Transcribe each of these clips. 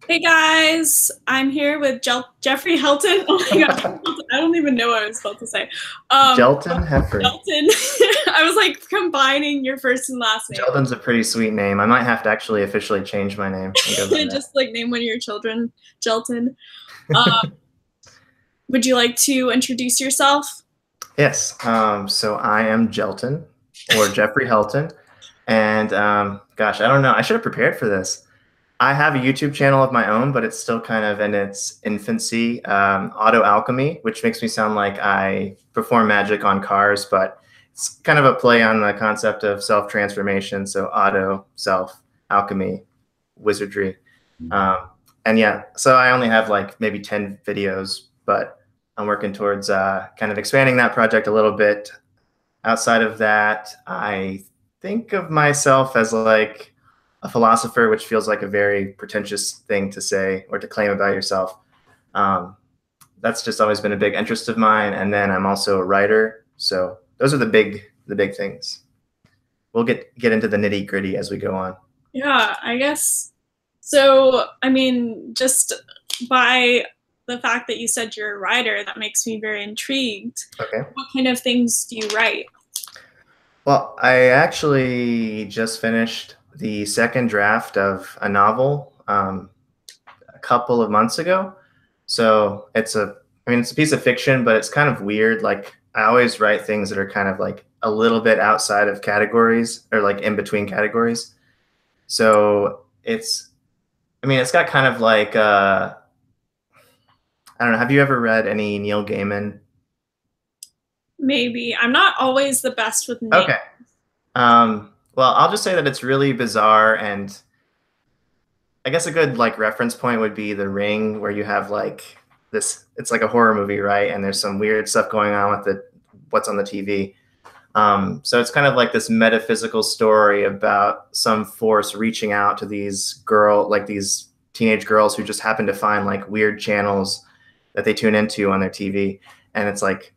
Hey guys, I'm here with Jeffrey Helton. Oh my gosh, I don't even know what I was about to say. Jelton Heffrey. Helton. I was like combining your first and last name. Jelton's a pretty sweet name. I might have to actually officially change my name and go by that. Just like name one of your children Jelton. Would you like to introduce yourself? Yes. So I am Jelton, or Jeffrey Helton, and gosh, I don't know. I should have prepared for this. I have a YouTube channel of my own, but it's still kind of in its infancy. ΔutoΔlchemy, which makes me sound like I perform magic on cars, but it's kind of a play on the concept of self-transformation. So auto, self, alchemy, wizardry. And yeah, so I only have like maybe 10 videos, but I'm working towards kind of expanding that project a little bit. Outside of that, I think of myself as like a philosopher, which feels like a very pretentious thing to say or to claim about yourself. Um, that's just always been a big interest of mine. And then I'm also a writer. So those are the big things. We'll get into the nitty gritty as we go on. Yeah, I guess. So, I mean, just by the fact that you said you're a writer, that makes me very intrigued. Okay. What kind of things do you write? Well, I actually just finished the second draft of a novel a couple of months ago. So it's a piece of fiction, but it's kind of weird. Like I always write things that are kind of like a little bit outside of categories or like in between categories. So it's got kind of like, I don't know. Have you ever read any Neil Gaiman? Maybe. I'm not always the best with names. Okay. Well, I'll just say that it's really bizarre, and I guess a good like reference point would be The Ring, where you have like this. It's like a horror movie, right? And there's some weird stuff going on with what's on the TV. So it's kind of like this metaphysical story about some force reaching out to these teenage girls who just happen to find like weird channels that they tune into on their TV, and it's like,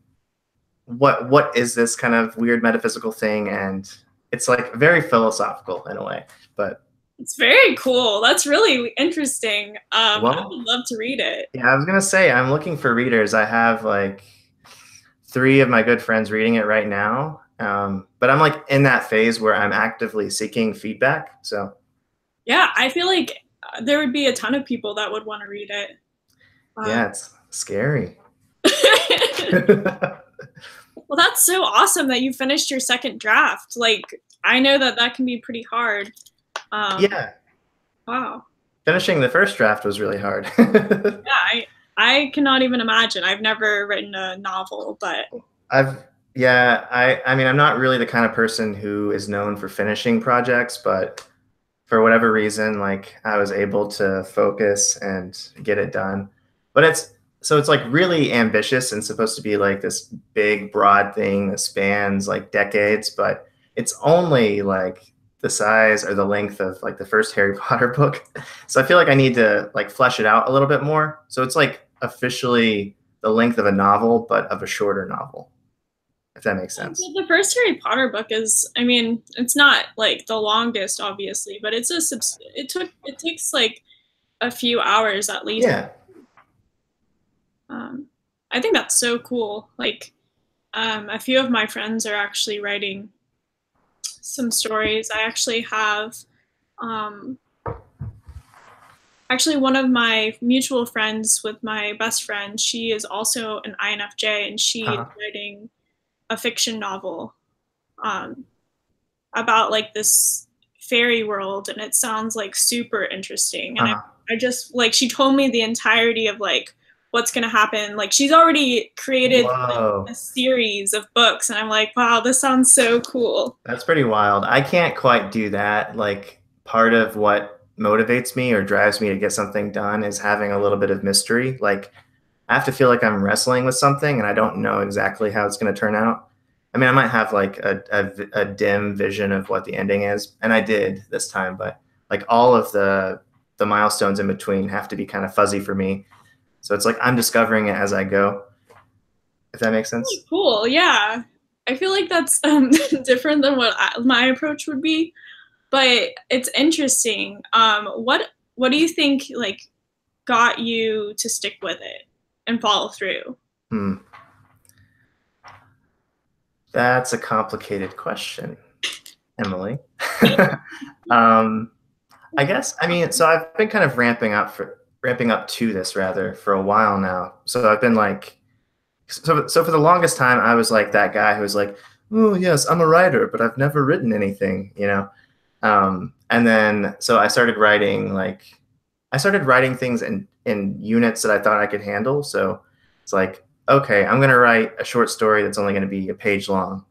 what is this kind of weird metaphysical thing? And it's like very philosophical in a way, but It's very cool. That's really interesting. I well, would love to read it. yeah, I was gonna say I'm looking for readers. I have like three of my good friends reading it right now, but I'm like in that phase where I'm actively seeking feedback. So Yeah, I feel like there would be a ton of people that would want to read it. yeah, it's scary. Well, that's so awesome that you finished your second draft. Like, I know that that can be pretty hard. Yeah, Wow. finishing the first draft was really hard. Yeah, I cannot even imagine. I've never written a novel, but I've yeah, I mean I'm not really the kind of person who is known for finishing projects, but for whatever reason, like I was able to focus and get it done. But it's like really ambitious and supposed to be like this big broad thing that spans like decades, but it's only like the size or the length of like the first Harry Potter book. So I feel like I need to like flesh it out a little bit more. So it's like officially the length of a novel, but of a shorter novel, if that makes sense. the first Harry Potter book is, I mean, it's not like the longest, obviously, but it takes like a few hours at least. Yeah. Um, I think that's so cool. Like, a few of my friends are actually writing some stories. I actually have, um, actually one of my mutual friends with my best friend. She is also an INFJ, and she is Uh-huh. writing a fiction novel um, about like this fairy world, and it sounds like super interesting. And Uh-huh. I just like she told me the entirety of like what's gonna happen. Like she's already created like, a Whoa. series of books, and I'm like, wow, this sounds so cool. That's pretty wild. I can't quite do that. Like part of what motivates me or drives me to get something done is having a little bit of mystery. Like I have to feel like I'm wrestling with something and I don't know exactly how it's going to turn out. I mean, I might have like a dim vision of what the ending is, and I did this time, but like all of the milestones in between have to be kind of fuzzy for me. So it's like I'm discovering it as I go, if that makes sense. Really cool, yeah. I feel like that's different than what my approach would be, but it's interesting. What do you think like got you to stick with it and follow through? That's a complicated question, Emily. I guess, I mean, so I've been kind of ramping up to this rather for a while now. So I've been like, so for the longest time, I was like that guy who was like, oh yes, I'm a writer, but I've never written anything, you know? And then, so I started writing things in units that I thought I could handle. So it's like, okay, I'm going to write a short story that's only going to be a page long.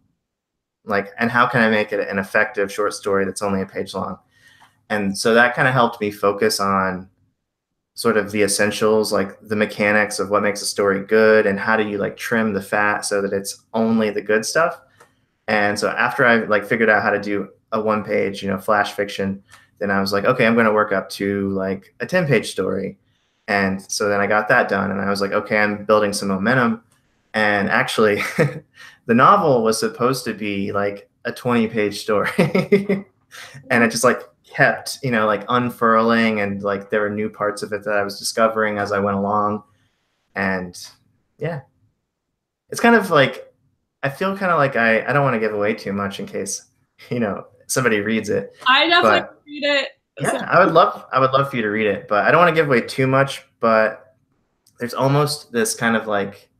Like, and how can I make it an effective short story that's only a page long? And so that kind of helped me focus on sort of the essentials, like the mechanics of what makes a story good and how do you like trim the fat so that it's only the good stuff. And so after I like figured out how to do a 1-page, flash fiction, then I was like, okay, I'm going to work up to like a 10-page story. And so then I got that done and I was like, okay, I'm building some momentum. And actually the novel was supposed to be like a 20-page story. And it just like kept, like unfurling, and like there were new parts of it that I was discovering as I went along. And yeah, it's kind of like, I feel kind of like I don't want to give away too much in case, somebody reads it. I definitely read it. Yeah, I would love for you to read it, but I don't want to give away too much, but there's almost this kind of like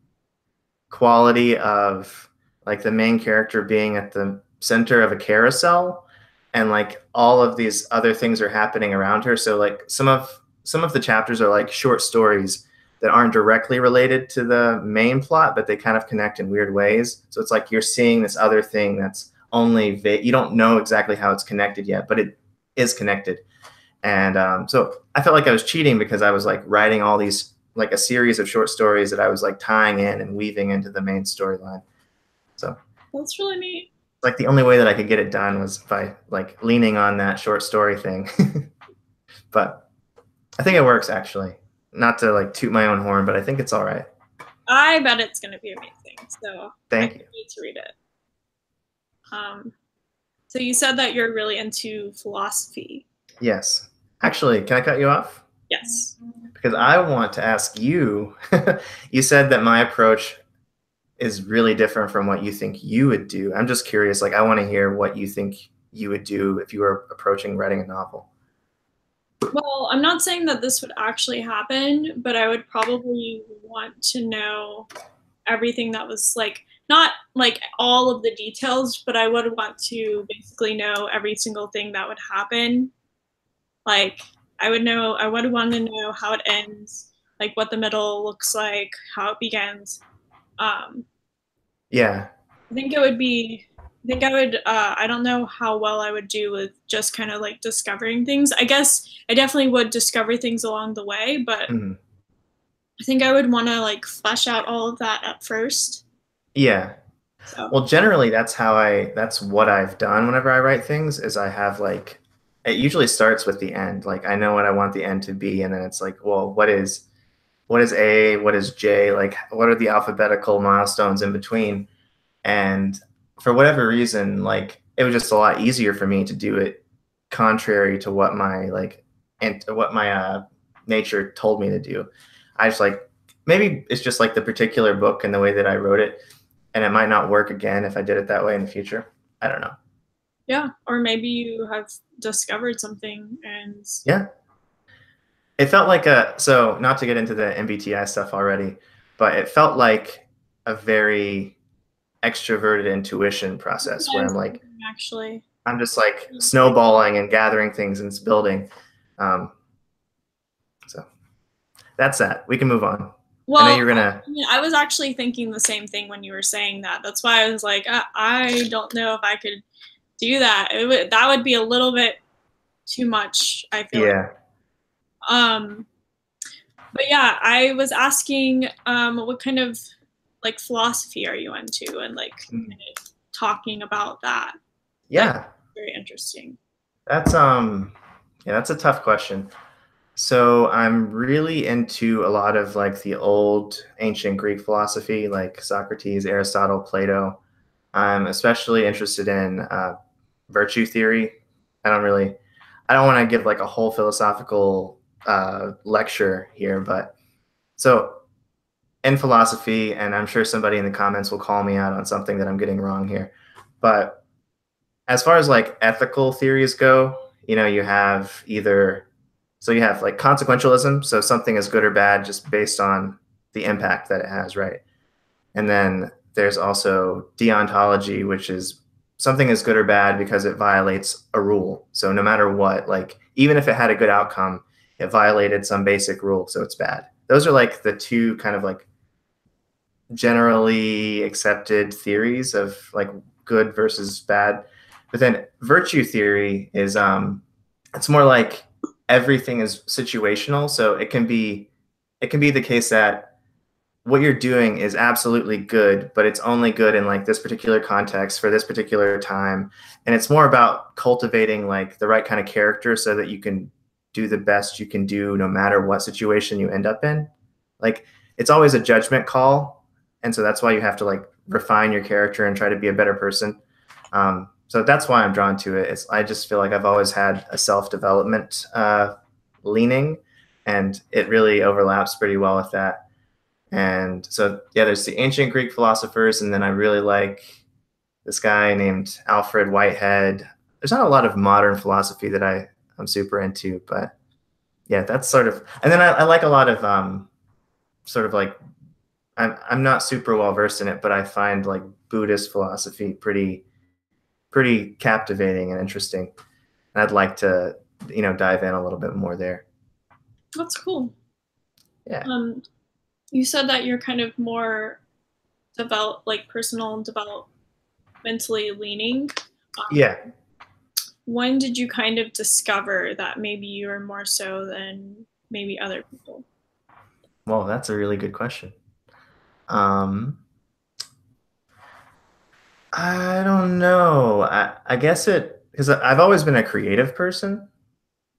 quality of like the main character being at the center of a carousel, and like all of these other things are happening around her. So like some of the chapters are like short stories that aren't directly related to the main plot, but they kind of connect in weird ways. So it's like you're seeing this other thing that's only you don't know exactly how it's connected yet, but it is connected. And so I felt like I was cheating because I was like writing all these, like a series of short stories that I was like tying in and weaving into the main storyline. So that's really neat. Like the only way that I could get it done was by like leaning on that short story thing. But I think it works, actually. Not to like toot my own horn, but I think it's all right. I bet it's going to be amazing. So Thank you. Need to read it. So you said that you're really into philosophy. Yes. Actually, can I cut you off? Yes. Because I want to ask you, you said that my approach is really different from what you think you would do. I'm just curious, like I want to hear what you think you would do if you were approaching writing a novel. Well, I'm not saying that this would actually happen, but I would probably want to know everything that was like, not like all of the details, but I would want to basically know every single thing that would happen. Like I would want to know how it ends, like what the middle looks like, how it begins. Yeah. I think I would, I don't know how well I would do with just kind of like discovering things. I guess I definitely would discover things along the way, but I think I would want to like flesh out all of that at first. Yeah. So. Well, generally that's what I've done whenever I write things, is I have like, it usually starts with the end. Like I know what I want the end to be. And then it's like, well, what is A, what is J? Like what are the alphabetical milestones in between? And for whatever reason, like it was just a lot easier for me to do it contrary to what my nature told me to do. I just like, maybe it's just like the particular book and the way that I wrote it, and it might not work again if I did it that way in the future. I don't know. Yeah, or maybe you have discovered something and yeah. It felt like so not to get into the MBTI stuff already, but it felt like a very extroverted intuition process where I'm like, actually, I'm just like snowballing and gathering things and it's building. So that's that. We can move on. Well, I know you're gonna. I was actually thinking the same thing when you were saying that. That's why I was like, I don't know if I could do that. That would be a little bit too much, I feel. Yeah. But yeah, I was asking, what kind of like philosophy are you into, and like kind of talking about that. Yeah. That's very interesting. That's that's a tough question. So I'm really into a lot of like the old ancient Greek philosophy, like Socrates, Aristotle, Plato. I'm especially interested in virtue theory. I don't want to give like a whole philosophical lecture here, but so in philosophy, and I'm sure somebody in the comments will call me out on something that I'm getting wrong here, but as far as like ethical theories go, you have you have like consequentialism, so something is good or bad just based on the impact that it has, right? And then there's also deontology, which is something is good or bad because it violates a rule. So no matter what, like even if it had a good outcome, it violated some basic rule, so it's bad. Those are like the two kind of like generally accepted theories of like good versus bad. But then virtue theory is it's more like everything is situational. So it can be the case that what you're doing is absolutely good, but it's only good in like this particular context for this particular time. And it's more about cultivating like the right kind of character so that you can do the best you can do no matter what situation you end up in. Like it's always a judgment call. And so that's why you have to like refine your character and try to be a better person. So that's why I'm drawn to it. I just feel like I've always had a self-development leaning, and it really overlaps pretty well with that. And so, yeah, there's the ancient Greek philosophers, and then I really like this guy named Alfred Whitehead. There's not a lot of modern philosophy that I'm super into, but yeah, that's sort of. And then I like a lot of sort of like I'm not super well versed in it, but I find like Buddhist philosophy pretty captivating and interesting. And I'd like to dive in a little bit more there. That's cool. Yeah. You said that you're kind of more personal and developmentally leaning. Yeah. When did you kind of discover that maybe you are more so than maybe other people? Well, that's a really good question. I don't know. I guess because I've always been a creative person.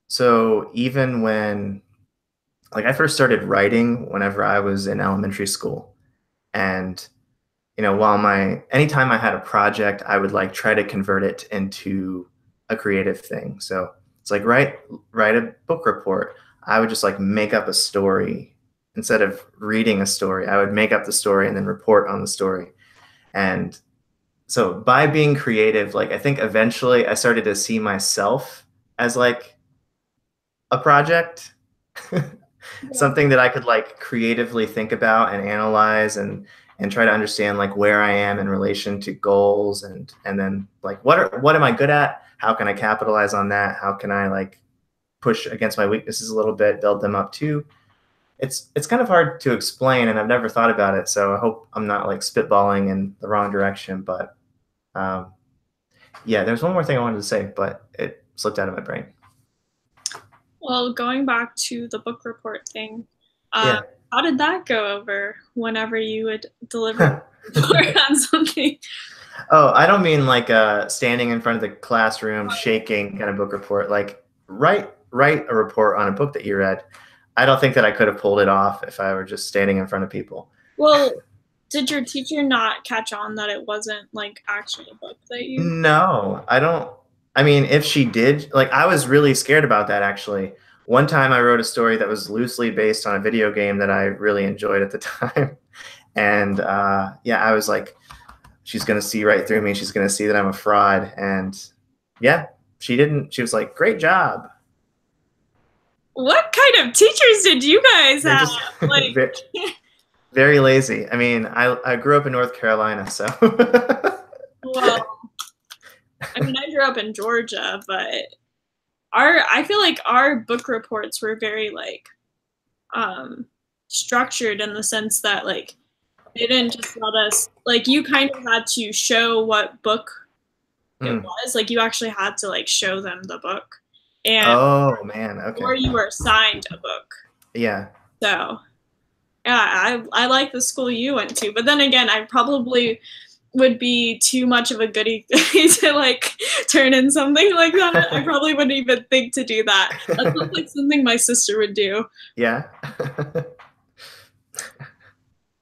So even when like I first started writing whenever I was in elementary school, and anytime I had a project, I would like try to convert it into a creative thing. So it's like write a book report. I would just like make up a story instead of reading a story. I would make up the story and then report on the story. And so by being creative, like I think eventually I started to see myself as like a project. Something that I could like creatively think about and analyze and try to understand like where I am in relation to goals, and then like what am I good at? How can I capitalize on that? How can I like push against my weaknesses a little bit, build them up too? It's kind of hard to explain, and I've never thought about it, so I hope I'm not like spitballing in the wrong direction. But yeah, there's one more thing I wanted to say, but it slipped out of my brain. Well, going back to the book report thing, Yeah. how did that go over whenever you would deliver a report on something? Oh, I don't mean like standing in front of the classroom shaking kind of book report. Like write a report on a book that you read. I don't think that I could have pulled it off if I were just standing in front of people. Well, did your teacher not catch on that it wasn't like actually a book that you? No, I don't. I mean, if she did, like I was really scared about that actually. One time I wrote a story that was loosely based on a video game that I really enjoyed at the time. And yeah, I was like, she's going to see right through me. She's going to see that I'm a fraud. And yeah, she didn't. She was like, great job. What kind of teachers did you guys They're have? just Like, very, very lazy. I mean, I grew up in North Carolina, so. well, I mean, I grew up in Georgia, but I feel like our book reports were very like structured in the sense that like they didn't just let us like you kind of had to show what book it was. Like you actually had to like show them the book. And oh man, okay. or you were assigned a book. Yeah. So yeah, I like the school you went to, but then again, I probably would be too much of a goody to like turn in something like that. I probably wouldn't even think to do that. That sounds like something my sister would do. Yeah.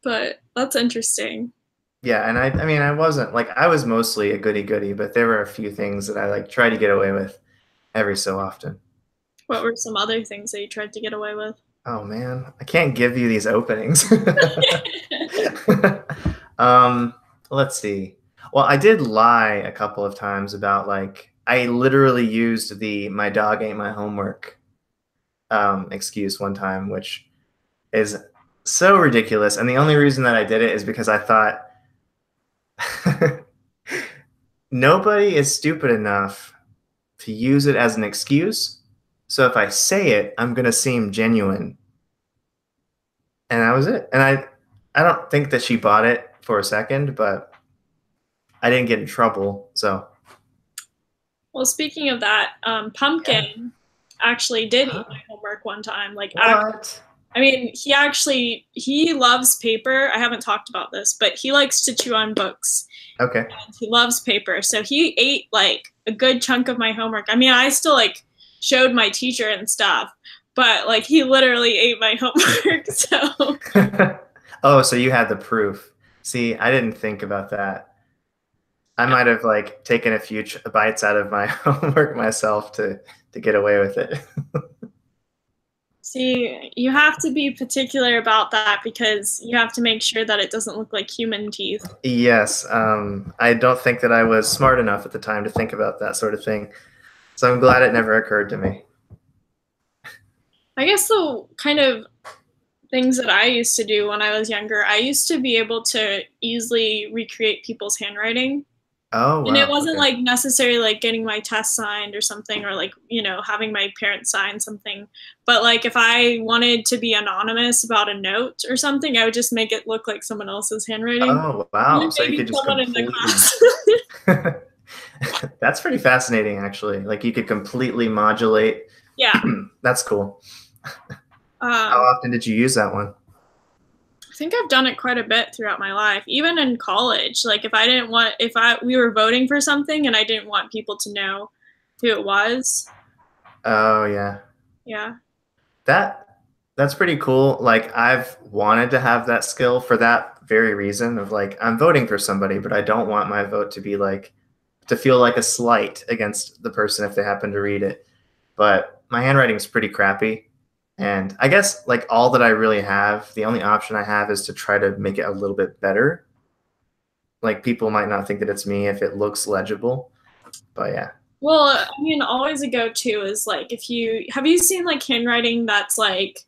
But that's interesting. Yeah, and I mean, I wasn't like I was mostly a goody goody, but there were a few things that I like try to get away with every so often. What were some other things that you tried to get away with? Oh man, I can't give you these openings. Let's see. Well, I did lie a couple of times about like I literally used the "my dog ain't my homework" excuse one time, which is so ridiculous. And the only reason that I did it is because I thought nobody is stupid enough to use it as an excuse. So if I say it, I'm gonna seem genuine. And that was it. And I don't think that she bought it for a second, but I didn't get in trouble. So Well, speaking of that, Pumpkin actually did eat my homework one time. Like, what? I mean, he loves paper. I haven't talked about this, but he likes to chew on books. Okay. And he loves paper. So he ate like a good chunk of my homework. I mean, I still like showed my teacher and stuff, but like he literally ate my homework. So Oh, so you had the proof. See, I didn't think about that. I might have like taken a few bites out of my homework myself to get away with it. see, you have to be particular about that because you have to make sure that it doesn't look like human teeth. Yes, I don't think that I was smart enough at the time to think about that sort of thing. So I'm glad it never occurred to me. I guess the kind of things that I used to do when I was younger, I used to be able to easily recreate people's handwriting. Oh, And it wow. wasn't Okay. like necessarily like getting my test signed or something, or like, you know, having my parents sign something. But like if I wanted to be anonymous about a note or something, I would just make it look like someone else's handwriting. Oh, wow. So you Maybe could just someone in the completely. class. That's pretty fascinating, actually. Like you could completely modulate. Yeah. That's cool. How Um, often did you use that one? I think I've done it quite a bit throughout my life, even in college. Like if we were voting for something and I didn't want people to know who it was. Oh, yeah. Yeah. That's pretty cool. Like I've wanted to have that skill for that very reason of like I'm voting for somebody, but I don't want my vote to be like to feel like a slight against the person if they happen to read it. But my handwriting is pretty crappy. And I guess like all that I really have, the only option I have is to try to make it a little bit better. Like people might not think that it's me if it looks legible, but yeah. Well, I mean, always a go-to is like if you have you seen like handwriting that's like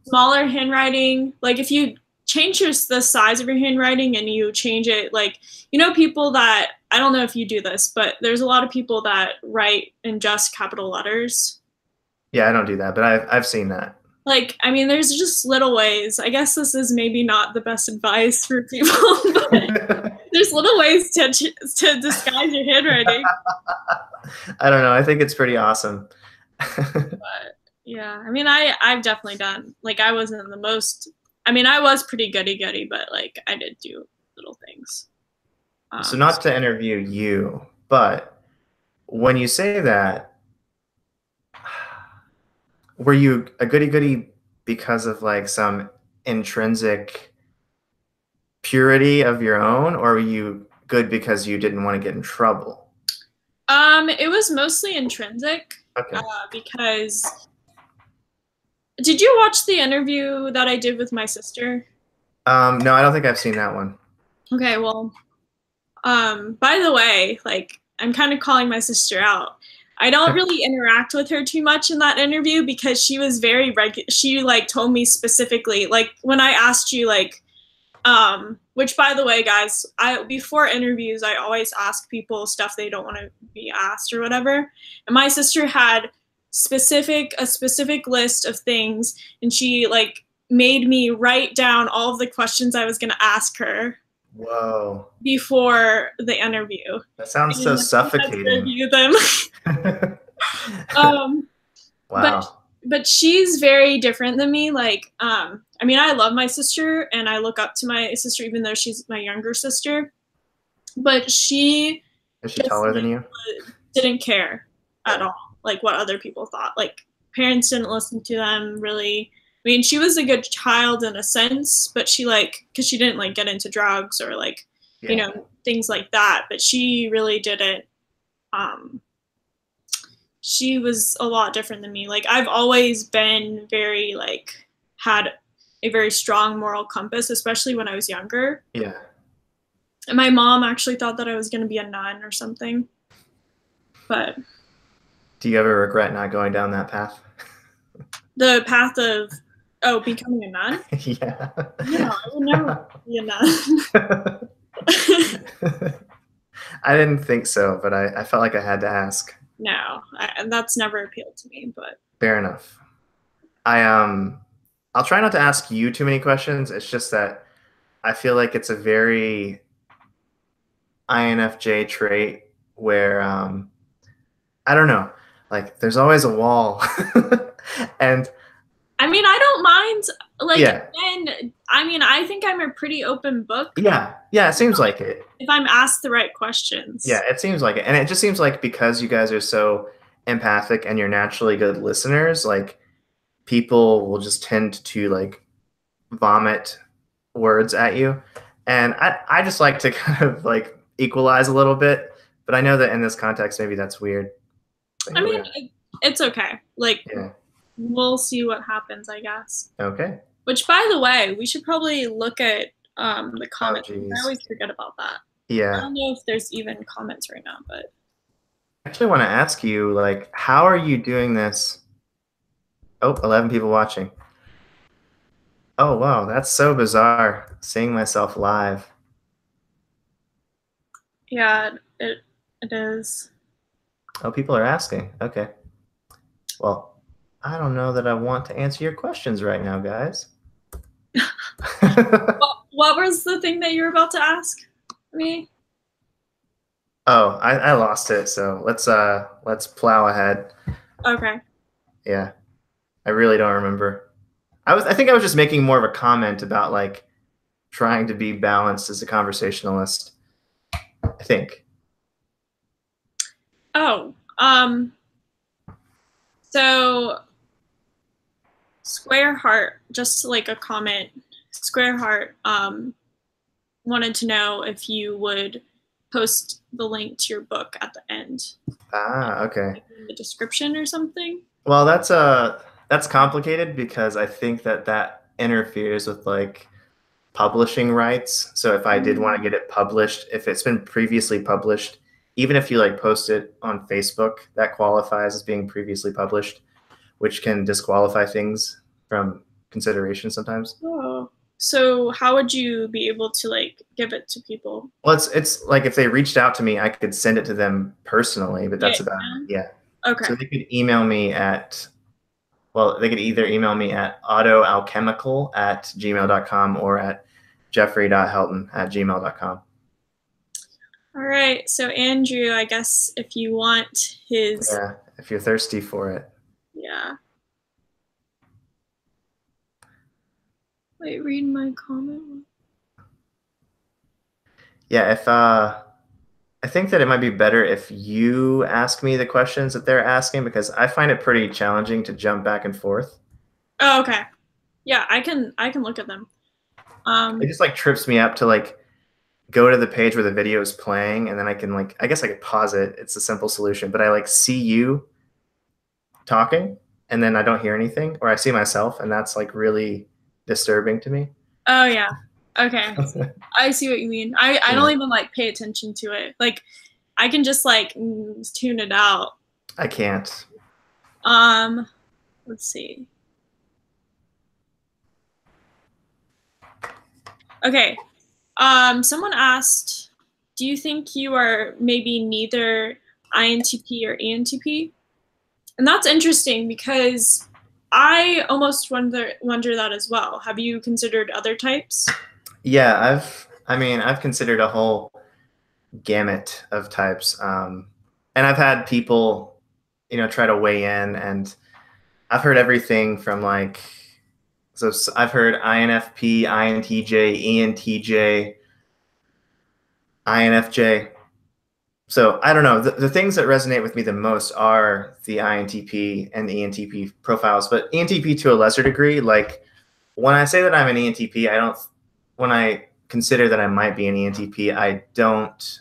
smaller handwriting? Like if you change the size of your handwriting and you change it, like you know, people that I don't know if you do this, but there's a lot of people that write in just capital letters. Yeah, I don't do that, but I've seen that. Like, I mean, there's just little ways. I guess this is maybe not the best advice for people, but there's little ways to disguise your handwriting. I don't know. I think it's pretty awesome. But yeah, I mean, I've definitely done like I wasn't the most. I mean, I was pretty goody goody, but like I did do little things. So not to interview you, but when you say that, were you a goody goody because of like some intrinsic purity of your own, or were you good because you didn't want to get in trouble? It was mostly intrinsic, Okay. because did you watch the interview that I did with my sister? No, I don't think I've seen that one. Okay, well, by the way, like I'm kind of calling my sister out. I don't really interact with her too much in that interview because she was very she like told me specifically like when I asked you like which by the way guys, I before interviews I always ask people stuff they don't want to be asked or whatever. And my sister had a specific list of things and she like made me write down all of the questions I was going to ask her Whoa. before the interview. That sounds so And suffocating. review them. um, but Wow. but she's very different than me. Like, I mean, I love my sister and I look up to my sister, even though she's my younger sister. But she Is she just taller than you? didn't care at all, like what other people thought. Like, parents didn't listen to them really. I mean, she was a good child in a sense, but she like because she didn't like get into drugs or like you know things like that. But she really didn't. Um, she was a lot different than me. Like I've always been very like had a very strong moral compass, especially when I was younger. Yeah. And my mom actually thought that I was going to be a nun or something. But do you ever regret not going down that path? the path of becoming a nun? Yeah. No, I would never be a nun. I didn't think so, but I felt like I had to ask. No, and that's never appealed to me. But fair enough. I'll try not to ask you too many questions. It's just that I feel like it's a very INFJ trait where I don't know, like there's always a wall, and I mean, I don't mind. Like, yeah. and I mean, I think I'm a pretty open book. Yeah, it seems like it. If I'm asked the right questions. Yeah, it seems like it, and it just seems like because you guys are so empathic and you're naturally good listeners, like people will just tend to like vomit words at you, and I just like to kind of like equalize a little bit, but I know that in this context maybe that's weird. I mean, it's okay. Like, yeah. We'll see what happens, I guess. Okay. Which, by the way, we should probably look at the comments. Oh, I always forget about that. Yeah. I don't know if there's even comments right now, but I actually want to ask you, like, how are you doing this? Oh, 11 people watching. Oh, wow, that's so bizarre, seeing myself live. Yeah, it is. Oh, people are asking. Okay. Well, I don't know that I want to answer your questions right now, guys. What was the thing that you were about to ask me? Oh, I lost it. So let's plow ahead. Okay. Yeah, I really don't remember. I think I was just making more of a comment about like trying to be balanced as a conversationalist. I think. Oh, so Square Heart, just like a comment, Square Heart wanted to know if you would post the link to your book at the end. Ah, okay. Like in the description or something. Well, that's complicated because I think that interferes with like publishing rights. So if I did want to get it published, if it's been previously published, even if you like post it on Facebook, that qualifies as being previously published, which can disqualify things from consideration sometimes. Oh, so how would you be able to like give it to people? Well, it's like if they reached out to me, I could send it to them personally, but that's about it. Yeah. Okay. So they could email me at, well, they could either email me at autoalchemical@gmail.com or at jeffrey.helton@gmail.com. All right. So Andrew, I guess if you want his. Yeah, if you're thirsty for it. Yeah. Wait, read my comment. Yeah, if I think that it might be better if you ask me the questions that they're asking because I find it pretty challenging to jump back and forth. Oh, okay. Yeah, I can look at them. It just like trips me up to like go to the page where the video is playing and then I can like, I guess I could pause it. It's a simple solution, but I like see you talking and then I don't hear anything, or I see myself and that's like really disturbing to me. Oh yeah. Okay. I see what you mean. I don't even like pay attention to it. Like I can just like tune it out. I can't. Let's see. Okay. Someone asked, do you think you are maybe neither INTP or ENTP? And that's interesting because I almost wonder that as well. Have you considered other types? Yeah, I've considered a whole gamut of types. And I've had people, try to weigh in, and I've heard everything from like, so I've heard INFP, INTJ, ENTJ, INFJ. So I don't know. The things that resonate with me the most are the INTP and the ENTP profiles, but ENTP to a lesser degree. Like when I say that I'm an ENTP, when I consider that I might be an ENTP, I don't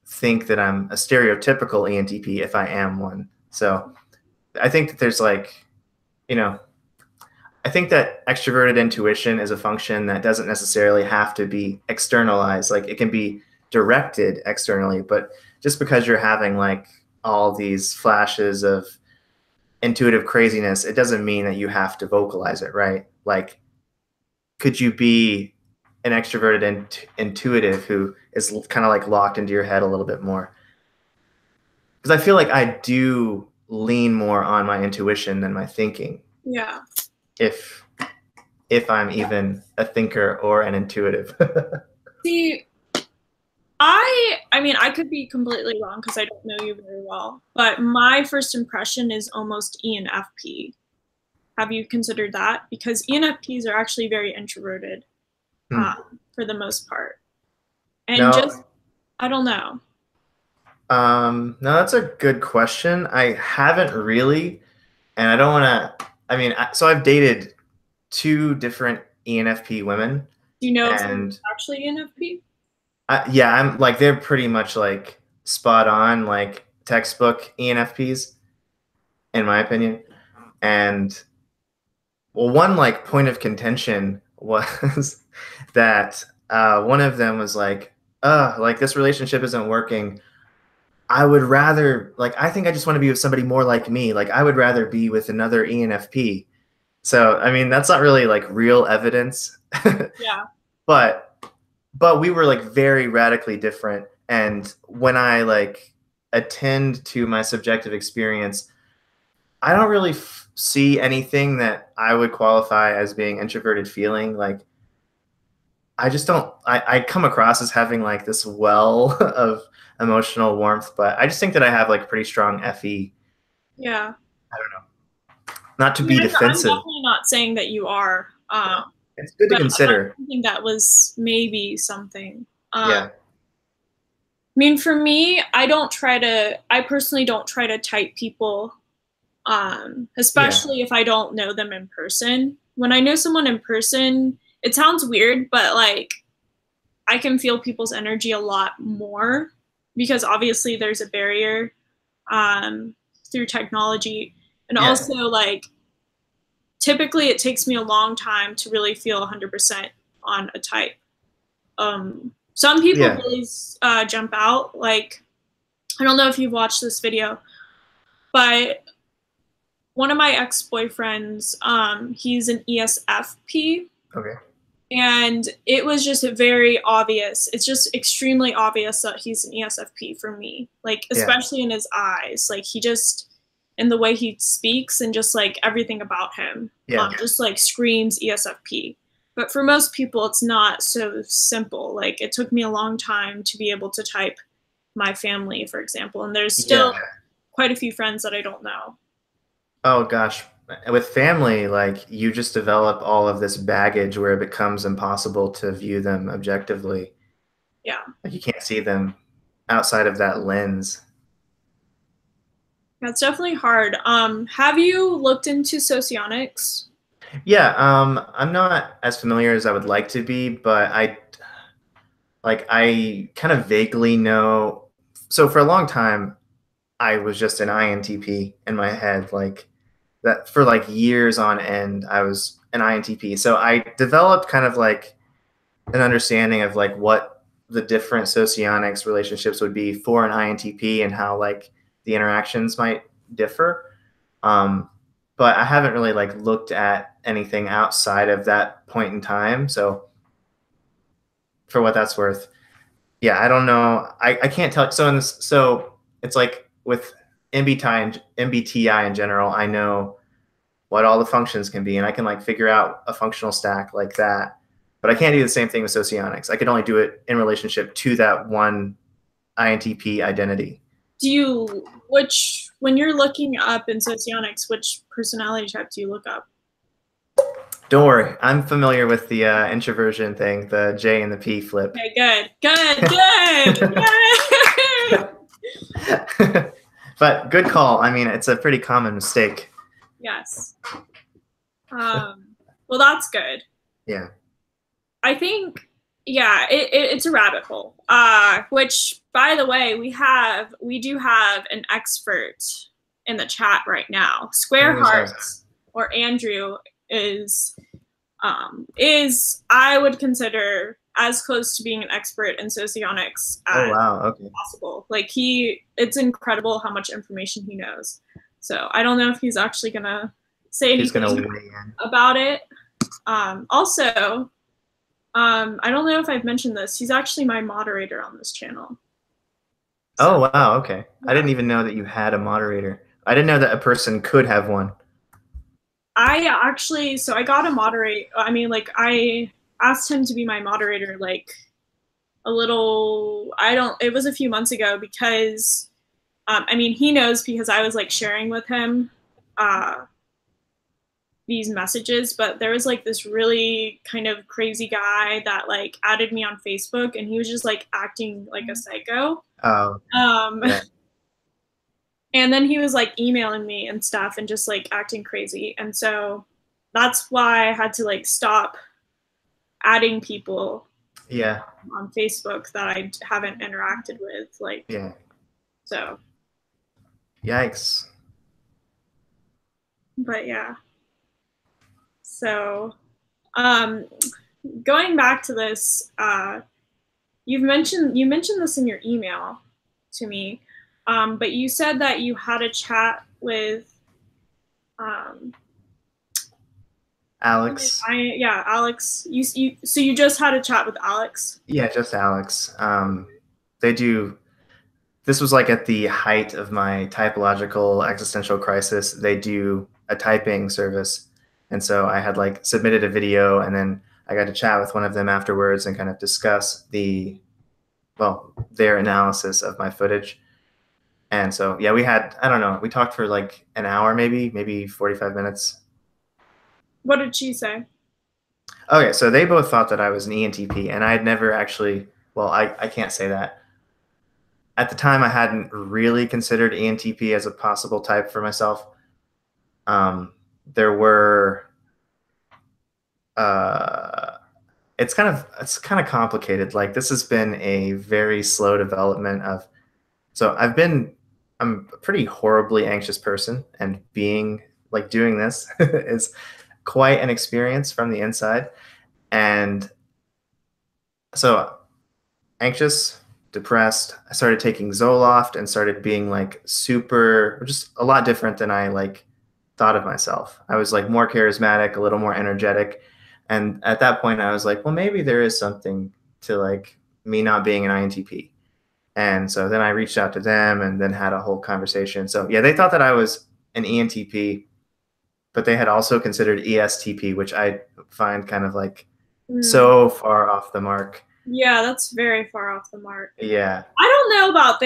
think that I'm a stereotypical ENTP if I am one. So I think that there's like, you know, I think that extroverted intuition is a function that doesn't necessarily have to be externalized. Like it can be directed externally, but just because you're having like all these flashes of intuitive craziness, it doesn't mean that you have to vocalize it, right? Like, could you be an extroverted intuitive who is kind of like locked into your head a little bit more? Because I feel like I do lean more on my intuition than my thinking. Yeah. If I'm even a thinker or an intuitive. See, I mean, I could be completely wrong because I don't know you very well, but my first impression is almost ENFP. Have you considered that? Because ENFPs are actually very introverted for the most part. And No. just, I don't know. No, that's a good question. I haven't really, and I don't want to. I mean, so I've dated 2 different ENFP women, Do you know if they're and actually ENFP? yeah, I'm like they're pretty much like spot on, like textbook ENFPs, in my opinion. And well, one like point of contention was that one of them was like this relationship isn't working. I would rather, like, I think I just want to be with somebody more like me. Like, I would rather be with another ENFP. So, I mean, that's not really like real evidence. Yeah. But we were like very radically different. And when I like attend to my subjective experience, I don't really see anything that I would qualify as being introverted feeling. Like, I just don't, I come across as having like this well of emotional warmth, but I just think that I have like pretty strong FE. Yeah. I don't know. Not to I be mean, I'm defensive. definitely not saying that you are, It's good to but consider. I think that was maybe something. Yeah. I mean, for me, I personally don't try to type people, especially if I don't know them in person. When I know someone in person, it sounds weird, but like I can feel people's energy a lot more because obviously there's a barrier through technology. And also, like, typically it takes me a long time to really feel 100% on a type. Some people really jump out. Like, I don't know if you've watched this video, but one of my ex-boyfriends, he's an ESFP. Okay. And it was just very obvious. It's just extremely obvious that he's an ESFP for me. Like, especially in his eyes. Like, he just, in the way he speaks and just like everything about him, just like screams ESFP. But for most people, it's not so simple. Like, it took me a long time to be able to type my family, for example. And there's still quite a few friends that I don't know. Oh, gosh. With family, like, you just develop all of this baggage where it becomes impossible to view them objectively. Yeah. Like, you can't see them outside of that lens. That's definitely hard. Have you looked into socionics? Yeah, I'm not as familiar as I would like to be, but I kind of vaguely know. So for a long time, I was just an INTP in my head, like that for like years on end. I was an INTP, so I developed kind of like an understanding of like what the different socionics relationships would be for an INTP and how like the interactions might differ. But I haven't really like looked at anything outside of that point in time. So for what that's worth, yeah, I don't know. I can't tell. So it's like with MBTI in general, I know what all the functions can be, and I can like figure out a functional stack like that. But I can't do the same thing with socionics. I can only do it in relationship to that one INTP identity. When you're looking up in socionics, which personality type do you look up? Don't worry, I'm familiar with the introversion thing, the J and the P flip. Okay, good. But good call. I mean, it's a pretty common mistake. Yes. Well, that's good. Yeah. I think, it's a rabbit hole. Which, by the way, we do have an expert in the chat right now. Square Hearts or Andrew is I would consider as close to being an expert in socionics as possible. Like it's incredible how much information he knows. So I don't know if he's actually gonna say anything about it. Also, I don't know if I've mentioned this. He's actually my moderator on this channel. So, oh, wow. Okay. Yeah. I didn't even know that you had a moderator. I didn't know that a person could have one. So I got a moderate. I mean, like, I asked him to be my moderator, like, it was a few months ago because, I mean, he knows because I was, like, sharing with him these messages, but there was, like, this really kind of crazy guy that, like, added me on Facebook, and he was just, like, acting like a psycho. Oh. Yeah. And then he was like emailing me and stuff and just like acting crazy. And so that's why I had to like stop adding people on Facebook that I haven't interacted with. Like, so. Yikes. But yeah. So going back to this, you mentioned this in your email to me. But you said that you had a chat with Alex. Alex. So you just had a chat with Alex? Yeah, just Alex. This was like at the height of my typological existential crisis. They do a typing service. And so I had like submitted a video, and then I got to chat with one of them afterwards and kind of discuss their analysis of my footage. And so, yeah, we talked for like an hour, maybe 45 minutes. What did she say? Okay, so they both thought that I was an ENTP, and I had never actually, I can't say that. At the time, I hadn't really considered ENTP as a possible type for myself. It's kind of complicated. Like, this has been a very slow development of, so I'm a pretty horribly anxious person, and doing this is quite an experience from the inside. And so anxious, depressed, I started taking Zoloft and started being like just a lot different than I like thought of myself. I was like more charismatic, a little more energetic. And at that point I was like, well, maybe there is something to like me not being an INTP. And so then I reached out to them and then had a whole conversation. So yeah, they thought that I was an ENTP, but they had also considered ESTP, which I find kind of like so far off the mark. Yeah, that's very far off the mark. Yeah. I don't know about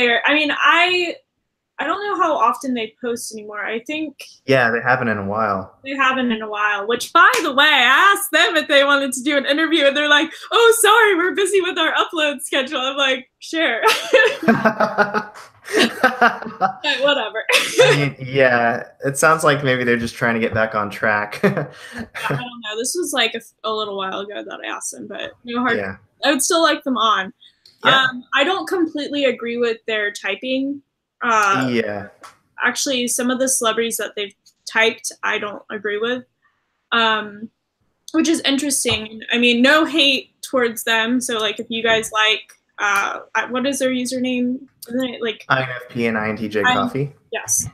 I don't know how often they post anymore. I think. Yeah, they haven't in a while. They haven't in a while, which, by the way, I asked them if they wanted to do an interview, and they're like, oh, sorry, we're busy with our upload schedule. I'm like, sure. Whatever. I mean, yeah, it sounds like maybe they're just trying to get back on track. I don't know. This was like a little while ago that I asked them, but no hard. Yeah. I would still like them on. Yeah. I don't completely agree with their typing. Yeah. Actually, some of the celebrities that they've typed, I don't agree with, which is interesting. I mean, no hate towards them. So, like, if you guys like, what is their username? Isn't it like INFP and INTJ Coffee? Yes.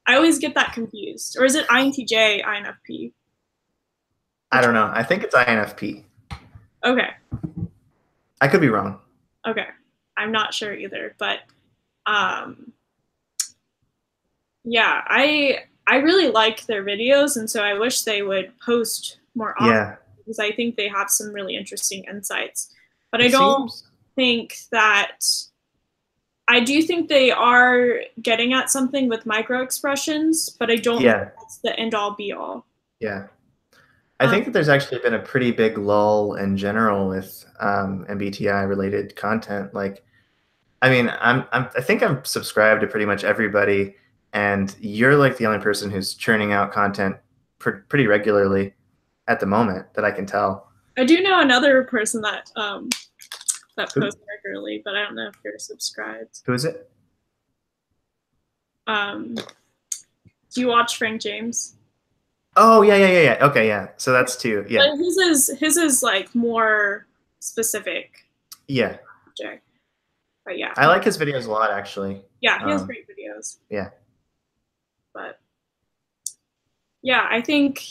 I always get that confused. Or is it INTJ, INFP? I don't know. I think it's INFP. Okay. I could be wrong. Okay. I'm not sure either, but yeah, I really like their videos, and so I wish they would post more often because I think they have some really interesting insights. But I don't think that I do think they are getting at something with micro expressions, but I don't think that's the end all be all. Yeah. I think that there's actually been a pretty big lull in general with MBTI related content. Like, I mean, I think I'm subscribed to pretty much everybody, and you're like the only person who's churning out content pretty regularly at the moment that I can tell. I do know another person that posts regularly, but I don't know if you're subscribed. Who is it? Do you watch Frank James? Oh yeah. Okay, yeah. So that's two. Yeah. But his is like more specific Yeah. subject. But yeah, I like his videos a lot, actually. yeah, he has great videos. Yeah. But yeah, I think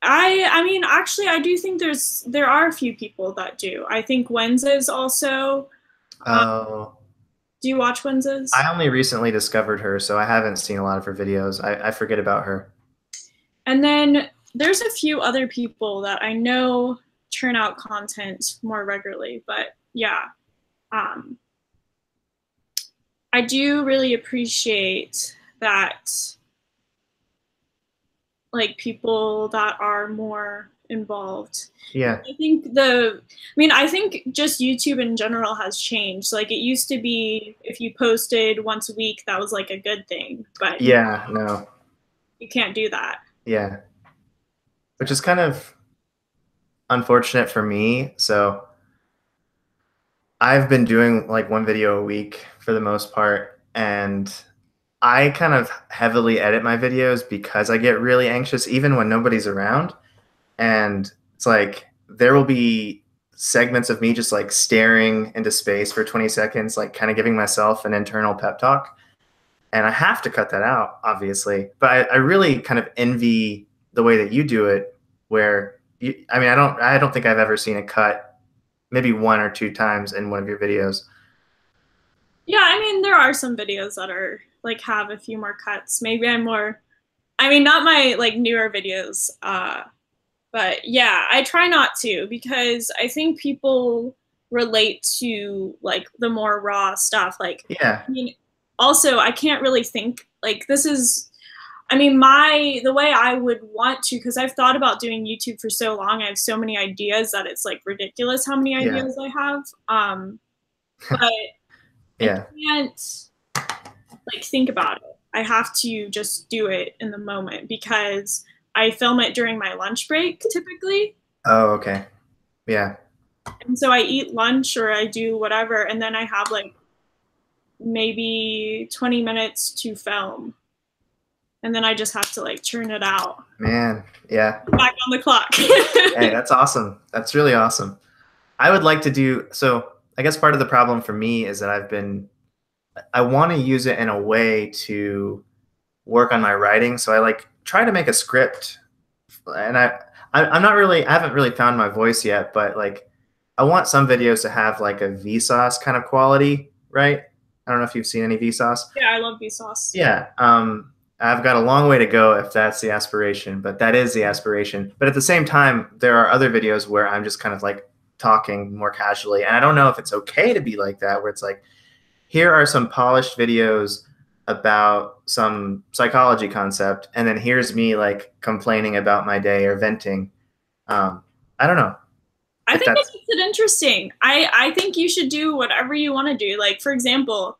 I mean actually I do think there are a few people that do. I think Wenza's also. Um, Oh. do you watch Wenza's? I only recently discovered her, so I haven't seen a lot of her videos. I forget about her. And then there's a few other people that I know churn out content more regularly, but yeah, um, I do really appreciate that, like people that are more involved. Yeah. I think just YouTube in general has changed. Like it used to be if you posted once a week, that was like a good thing, but Yeah, no. you can't do that. Yeah. Which is kind of unfortunate for me. So I've been doing like one video a week for the most part, and I kind of heavily edit my videos because I get really anxious even when nobody's around. And it's like there will be segments of me just like staring into space for 20 seconds, like kind of giving myself an internal pep talk. And I have to cut that out, obviously. But I really kind of envy the way that you do it, where I mean, I don't think I've ever seen a cut, maybe one or two times in one of your videos. Yeah, I mean, there are some videos that are like have a few more cuts. Maybe I'm more, I mean, not my like newer videos, but yeah, I try not to because I think people relate to like the more raw stuff. Like, Yeah, I mean, also, I can't really think like this is, I mean, the way I would want to, because I've thought about doing YouTube for so long, I have so many ideas that it's like ridiculous how many yeah, ideas I have. But I yeah. can't like think about it. I have to just do it in the moment because I film it during my lunch break typically. Oh, okay. Yeah, And so I eat lunch or I do whatever and then I have like maybe 20 minutes to film. And then I just have to like churn it out. man. Yeah. Back on the clock. Hey, that's awesome. That's really awesome. I would like to do so. I guess part of the problem for me is that I want to use it in a way to work on my writing. So I like try to make a script, and I'm not really, I haven't really found my voice yet, but like I want some videos to have like a Vsauce kind of quality, right? I don't know if you've seen any Vsauce. Yeah, I love Vsauce. Yeah. I've got a long way to go if that's the aspiration, but that is the aspiration. But at the same time, there are other videos where I'm just kind of like talking more casually. And I don't know if it's okay to be like that, where it's like, here are some polished videos about some psychology concept, and then here's me like complaining about my day or venting. I don't know I if think it that's makes it interesting. I think you should do whatever you want to do. Like for example,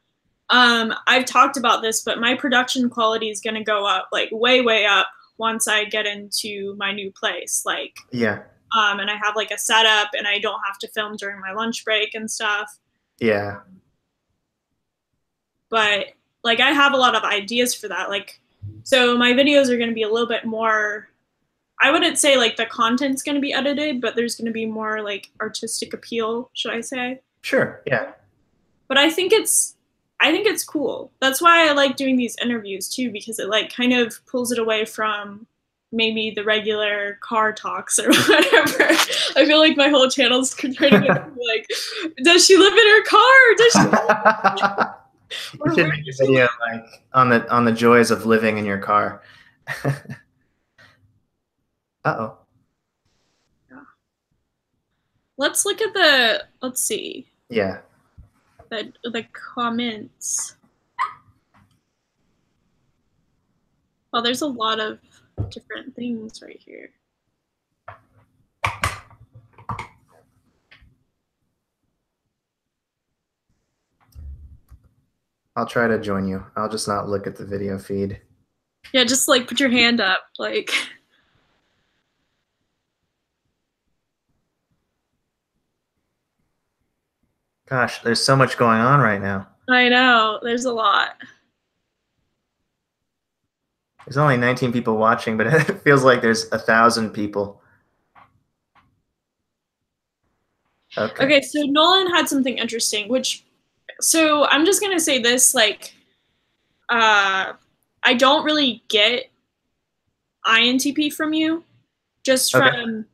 I've talked about this, but my production quality is going to go up, like way up once I get into my new place. Like, yeah, and I have like a setup and I don't have to film during my lunch break and stuff. yeah, But like, I have a lot of ideas for that. Like, so my videos are going to be a little bit more, I wouldn't say like the content's going to be edited, but there's going to be more like artistic appeal, should I say? sure, yeah, But I think it's cool. That's why I like doing these interviews too, because it like kind of pulls it away from maybe the regular car talks or whatever. I feel like my whole channel's trying to get like, does she live in her car? Or does she you or should where make a does she video live? like on the joys of living in your car. Uh-oh. Yeah. Let's see Yeah. the comments. Well, there's a lot of different things right here. I'll try to join you. I'll just not look at the video feed. Yeah, just like put your hand up, like. Gosh, there's so much going on right now. I know, there's a lot. There's only 19 people watching, but it feels like there's 1,000 people. Okay. Okay, so Nolan had something interesting, so I'm just gonna say this, like, I don't really get INTP from you, just Okay. from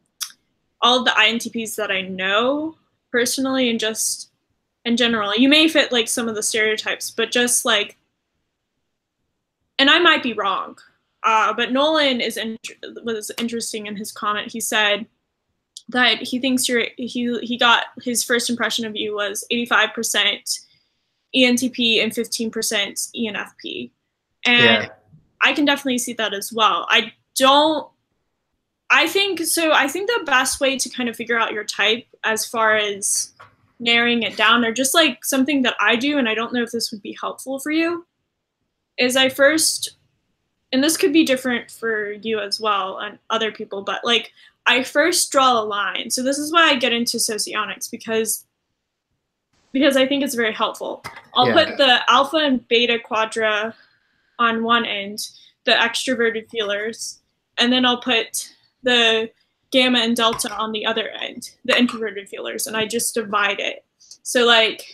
all of the INTPs that I know personally and just in general. You may fit like some of the stereotypes, but just like, and I might be wrong, but Nolan was interesting in his comment. He said that he thinks he got his first impression of you was 85% ENTP and 15% ENFP, and Yeah. I can definitely see that as well. I think so. I think the best way to kind of figure out your type as far as narrowing it down, or just like something that I do, and I don't know if this would be helpful for you, is I first, and this could be different for you as well and other people, but like I first draw a line. So this is why I get into socionics because I think it's very helpful. I'll put the alpha and beta quadra on one end, the extroverted feelers, and then I'll put the gamma and delta on the other end, the introverted feelers, and I just divide it. So like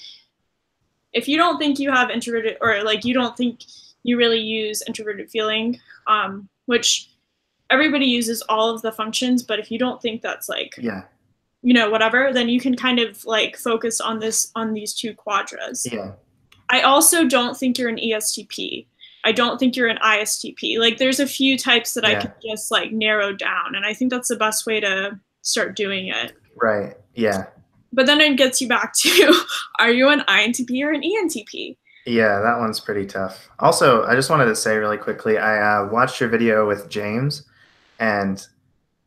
if you don't think you have introverted, or like you don't think you really use introverted feeling, which everybody uses all of the functions, but if you don't think that's like, Yeah. you know, whatever, then you can kind of like focus on these two quadras. Yeah. I also don't think you're an ESTP. I don't think you're an ISTP. Like there's a few types that I could just like narrow down, and I think that's the best way to start doing it. Right. Yeah. But then it gets you back to, are you an INTP or an ENTP? Yeah, that one's pretty tough. Also, I just wanted to say really quickly, I watched your video with James, and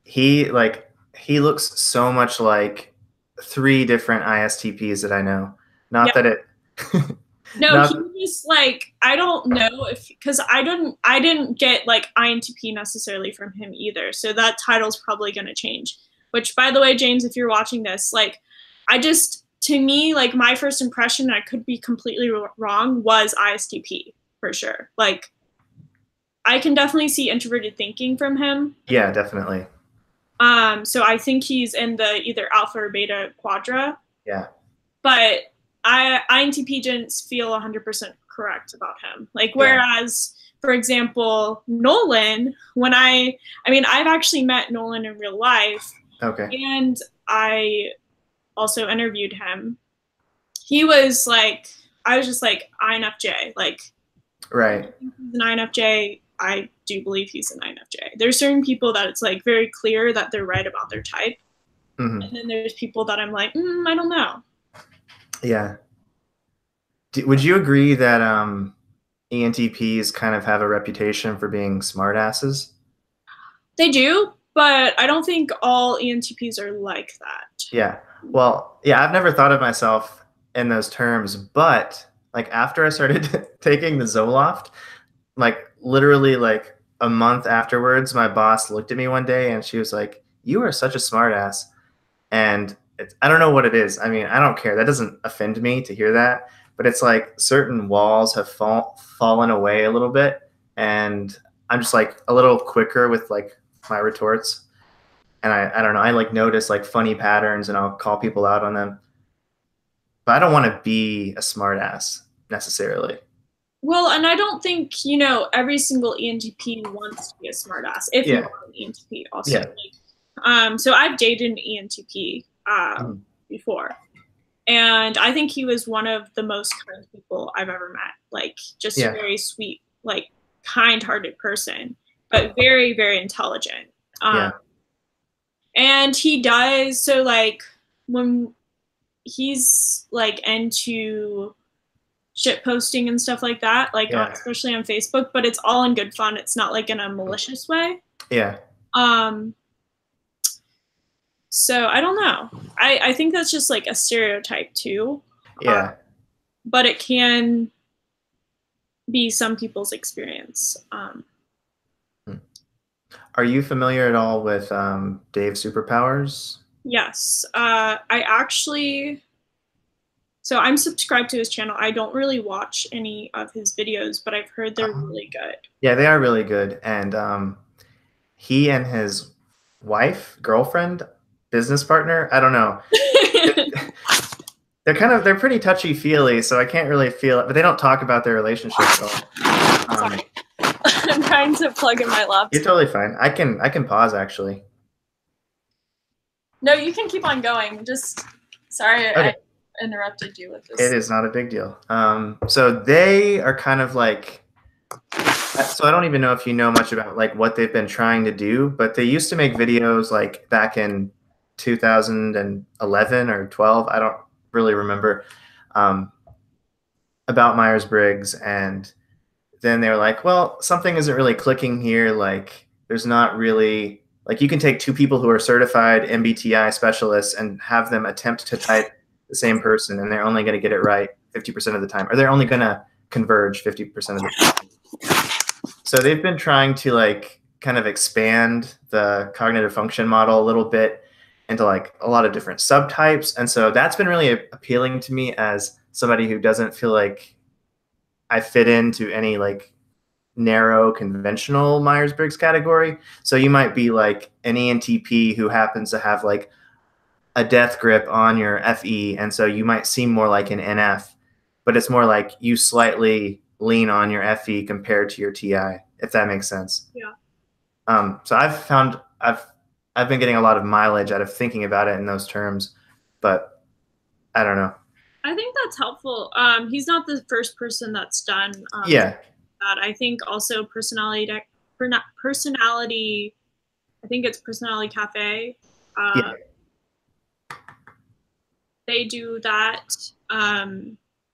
he looks so much like 3 different ISTPs that I know. Not that it No, not he was like, I don't know if, because I didn't get like INTP necessarily from him either. So that title's probably going to change. Which, by the way, James, if you're watching this, like, to me, like my first impression, I could be completely wrong, was ISTP for sure. Like, I can definitely see introverted thinking from him. Yeah, definitely. So I think he's in the either alpha or beta quadra. Yeah. But INTP didn't feel 100% correct about him. Like, whereas, for example, Nolan, I've actually met Nolan in real life. Okay. And I also interviewed him. He was like, I was just like, INFJ. Like, right. He's an INFJ. I do believe he's an INFJ. There's certain people that it's like very clear that they're right about their type. Mm-hmm. And then there's people that I'm like, I don't know. Yeah. Would you agree that ENTPs kind of have a reputation for being smartasses? They do, but I don't think all ENTPs are like that. Yeah. Well, yeah, I've never thought of myself in those terms, but like after I started taking the Zoloft, like literally like a month afterwards, my boss looked at me one day and she was like, "You are such a smartass." And I don't know what it is. I mean, I don't care. That doesn't offend me to hear that, but it's like certain walls have fallen away a little bit, and I'm just like a little quicker with like my retorts. And I don't know. I like notice like funny patterns, and I'll call people out on them. But I don't want to be a smartass necessarily. Well, and I don't think, every single ENTP wants to be a smartass if you are an ENTP also. Yeah. So I've dated an ENTP before. And I think he was one of the most kind people I've ever met. Like, just a very sweet, like, kind-hearted person, but very, very intelligent. And he does, so, like, when he's, like, into shit posting and stuff like that, like, especially on Facebook, but it's all in good fun. It's not, like, in a malicious way. Yeah. So I don't know. I think that's just like a stereotype too. Yeah. But it can be some people's experience. Are you familiar at all with Dave's Superpowers? Yes. I actually So I'm subscribed to his channel. I don't really watch any of his videos, but I've heard they're really good. Yeah, they are really good. And he and his wife, girlfriend, business partner, I don't know. They're pretty touchy feely, so I can't really feel it, but they don't talk about their relationship at all. Sorry. I'm trying to plug in my laptop. You're totally fine. I can pause actually. No, you can keep on going. Just sorry, okay. I interrupted you with this. It is not a big deal. So they are kind of like, so I don't even know if you know much about like what they've been trying to do, but they used to make videos like back in 2011 or 12. I don't really remember, about Myers-Briggs. And then they were like, well, something isn't really clicking here. Like there's not really, like you can take two people who are certified MBTI specialists and have them attempt to type the same person, and they're only going to get it right 50% of the time, or they're only going to converge 50% of the time. So they've been trying to like kind of expand the cognitive function model a little bit into like a lot of different subtypes. And so that's been really appealing to me as somebody who doesn't feel like I fit into any like narrow conventional Myers-Briggs category. So you might be like an ENTP who happens to have like a death grip on your FE, and so you might seem more like an NF, but it's more like you slightly lean on your FE compared to your TI, if that makes sense. Yeah. So I've found I've been getting a lot of mileage out of thinking about it in those terms, but I don't know. I think that's helpful. He's not the first person that's done yeah. that. I think also personality, I think it's Personality Cafe. Yeah. They do that.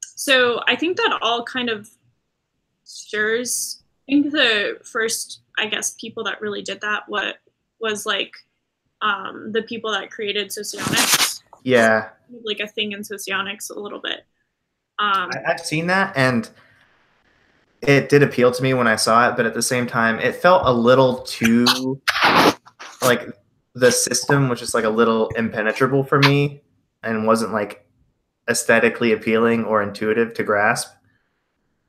So I think that all kind of stirs. I think the first, I guess, people that really did that was like the people that created socionics. Yeah. Like a thing in socionics a little bit. I've seen that, and it did appeal to me when I saw it, but at the same time, it felt a little too like the system was just like a little impenetrable for me and wasn't like aesthetically appealing or intuitive to grasp.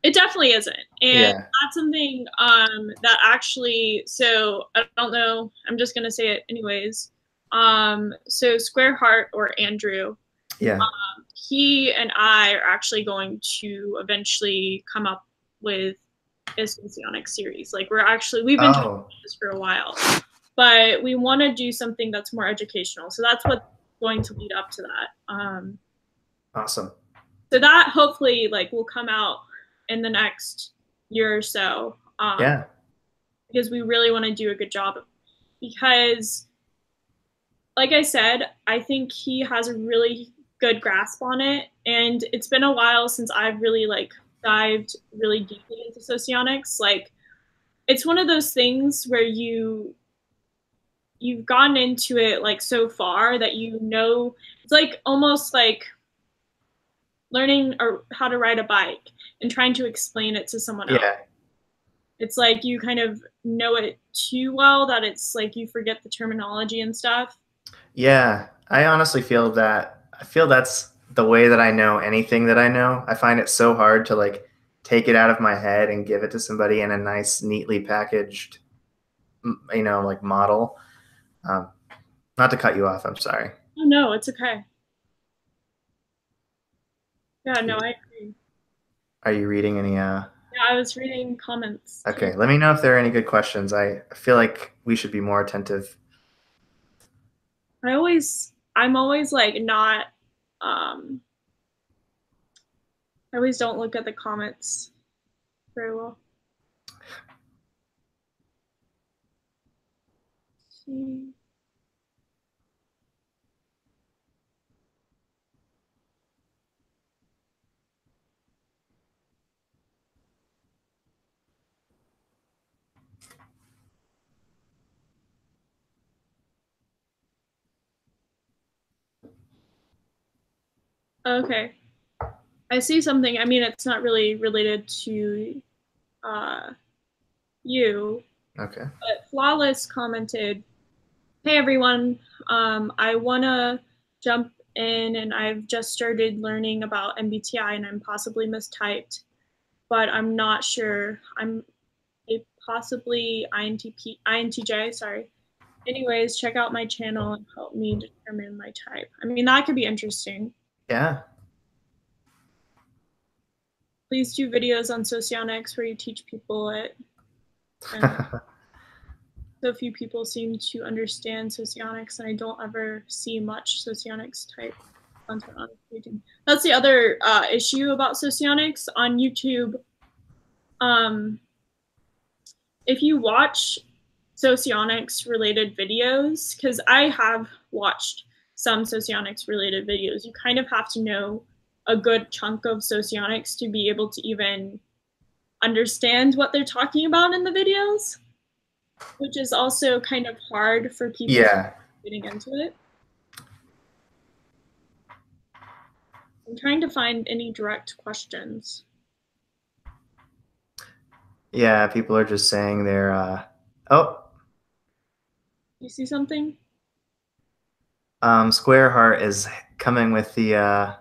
It definitely isn't. And that's something that actually, so I don't know, I'm just going to say it anyways. So Square Heart, or Andrew, he and I are actually going to eventually come up with a socionic series. Like we've been talking about this for a while, but we want to do something that's more educational. So that's what's going to lead up to that. Awesome. So that hopefully like will come out in the next year or so. Because we really want to do a good job. Because, like I said, I think he has a really good grasp on it. And it's been a while since I've really like dived really deeply into socionics. Like, it's one of those things where you've gotten into it like so far that you know, it's like almost like learning or how to ride a bike and trying to explain it to someone else. It's like you kind of know it too well that it's like you forget the terminology and stuff. Yeah, I honestly feel that. I feel that's the way that I know anything that I know. I find it so hard to like take it out of my head and give it to somebody in a nice, neatly packaged, like model. Not to cut you off, I'm sorry. Oh, no, it's okay. Yeah, no, I agree. Are you reading any? Yeah, I was reading comments. Okay, let me know if there are any good questions. I feel like we should be more attentive. I'm always like not, I always don't look at the comments very well. Let's see. Okay. I see something. I mean, it's not really related to you. Okay. But Flawless commented, "Hey everyone, I wanna jump in, and I've just started learning about MBTI, and I'm possibly mistyped, but I'm not sure. I'm a possibly INTJ, sorry. Anyways, check out my channel and help me determine my type. I mean, that could be interesting. Yeah. Please do videos on socionics where you teach people it. And so few people seem to understand socionics, and I don't ever see much socionics type content on YouTube. That's the other issue about socionics on YouTube. If you watch socionics related videos, because I have watched some socionics related videos, you kind of have to know a good chunk of socionics to be able to even understand what they're talking about in the videos, which is also kind of hard for people getting into it. I'm trying to find any direct questions. Yeah, people are just saying they're, oh. You see something? Square Heart is coming with the,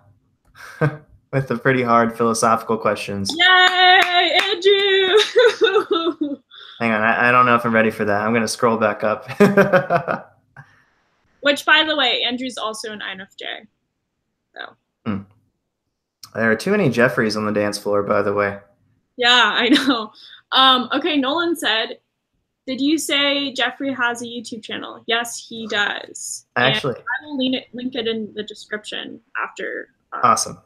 with the pretty hard philosophical questions. Yay, Andrew! Hang on, I don't know if I'm ready for that. I'm going to scroll back up. Which, by the way, Andrew's also an INFJ. So. There are too many Jeffreys on the dance floor, by the way. Yeah, I know. Okay, Nolan said, did you say Jeffrey has a YouTube channel? Yes, he does. Actually. And I will link it in the description after. Awesome.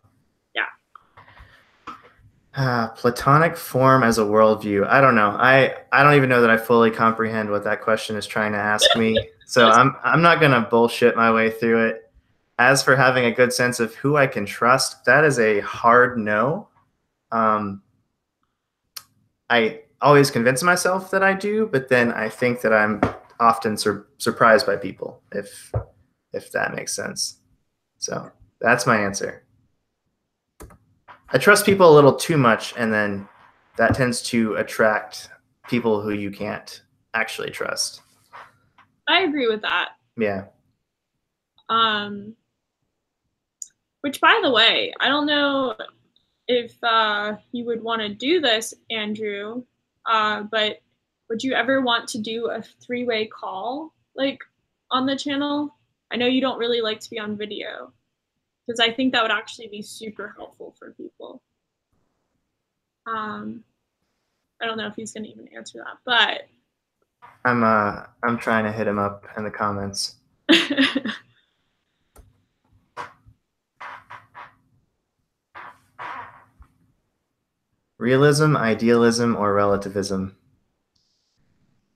Yeah. Platonic form as a worldview. I don't know. I don't even know that I fully comprehend what that question is trying to ask me. So I'm not going to bullshit my way through it. As for having a good sense of who I can trust, that is a hard no. I always convince myself that I do, but then I think that I'm often surprised by people, if that makes sense. So that's my answer. I trust people a little too much, and then that tends to attract people who you can't actually trust. I agree with that. Yeah. Which, by the way, I don't know if you would want to do this, Andrew, but would you ever want to do a 3-way call, like, on the channel? I know you don't really like to be on video, because I think that would actually be super helpful for people. I don't know if he's going to even answer that, but I'm trying to hit him up in the comments. Realism, idealism, or relativism?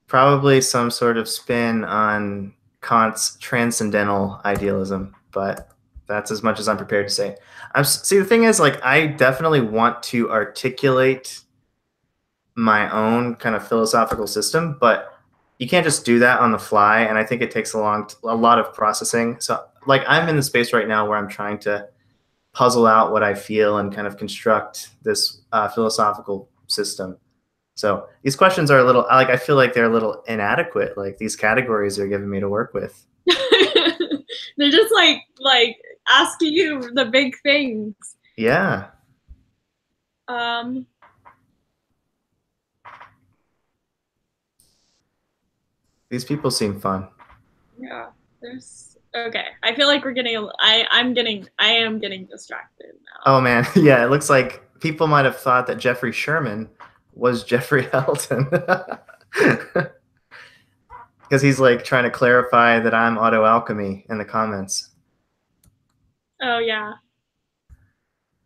Probably some sort of spin on Kant's transcendental idealism, but that's as much as I'm prepared to say. See, the thing is, like, I definitely want to articulate my own kind of philosophical system, but you can't just do that on the fly, and I think it takes a lot of processing. So, like, I'm in the space right now where I'm trying to puzzle out what I feel and kind of construct this philosophical system. So these questions are a little, like, I feel like they're a little inadequate. Like, these categories they're giving me to work with. They're just like asking you the big things. Yeah. These people seem fun. Yeah, okay. I feel like I am getting distracted now. Oh man, yeah. It looks like people might have thought that Jeffrey Sherman was Jeffrey Helton, because he's like trying to clarify that I'm ΔutoΔlchemy in the comments. Oh yeah.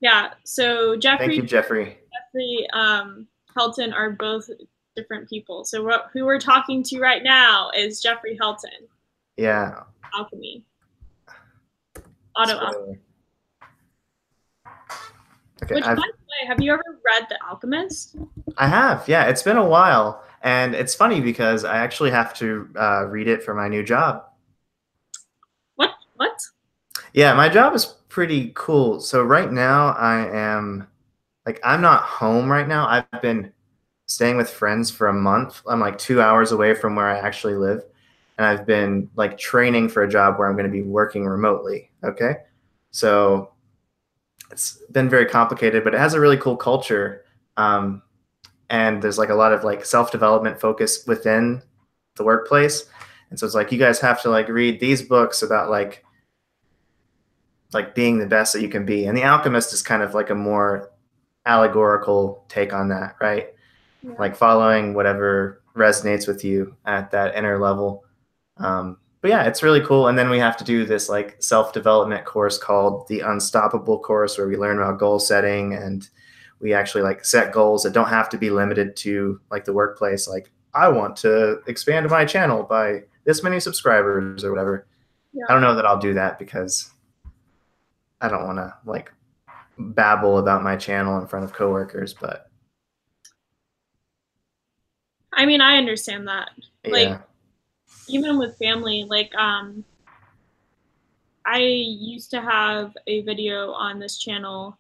Yeah. So Jeffrey. Thank you, Jeffrey. Jeffrey Helton are both different people. So who we're talking to right now is Jeffrey Helton. Yeah. Alchemy. ΔutoΔlchemy. Okay. Which, by the way, have you ever read The Alchemist? I have. Yeah, it's been a while, and it's funny because I actually have to read it for my new job. What? Yeah, my job is pretty cool. So right now I am, like, I'm not home right now. I've been staying with friends for a month. I'm like 2 hours away from where I actually live. And I've been like training for a job where I'm going to be working remotely. Okay. So it's been very complicated, but it has a really cool culture. And there's like a lot of like self-development focus within the workplace. And so it's like you guys have to like read these books about like being the best that you can be. And The Alchemist is kind of like a more allegorical take on that, right? Yeah. Like following whatever resonates with you at that inner level. But yeah, it's really cool. And then we have to do this like self-development course called the Unstoppable course, where we learn about goal setting, and we actually like set goals that don't have to be limited to like the workplace. Like, I want to expand my channel by this many subscribers or whatever. Yeah. I don't know that I'll do that because I don't want to like babble about my channel in front of coworkers, but I mean, I understand that. Like, yeah. even with family, like, I used to have a video on this channel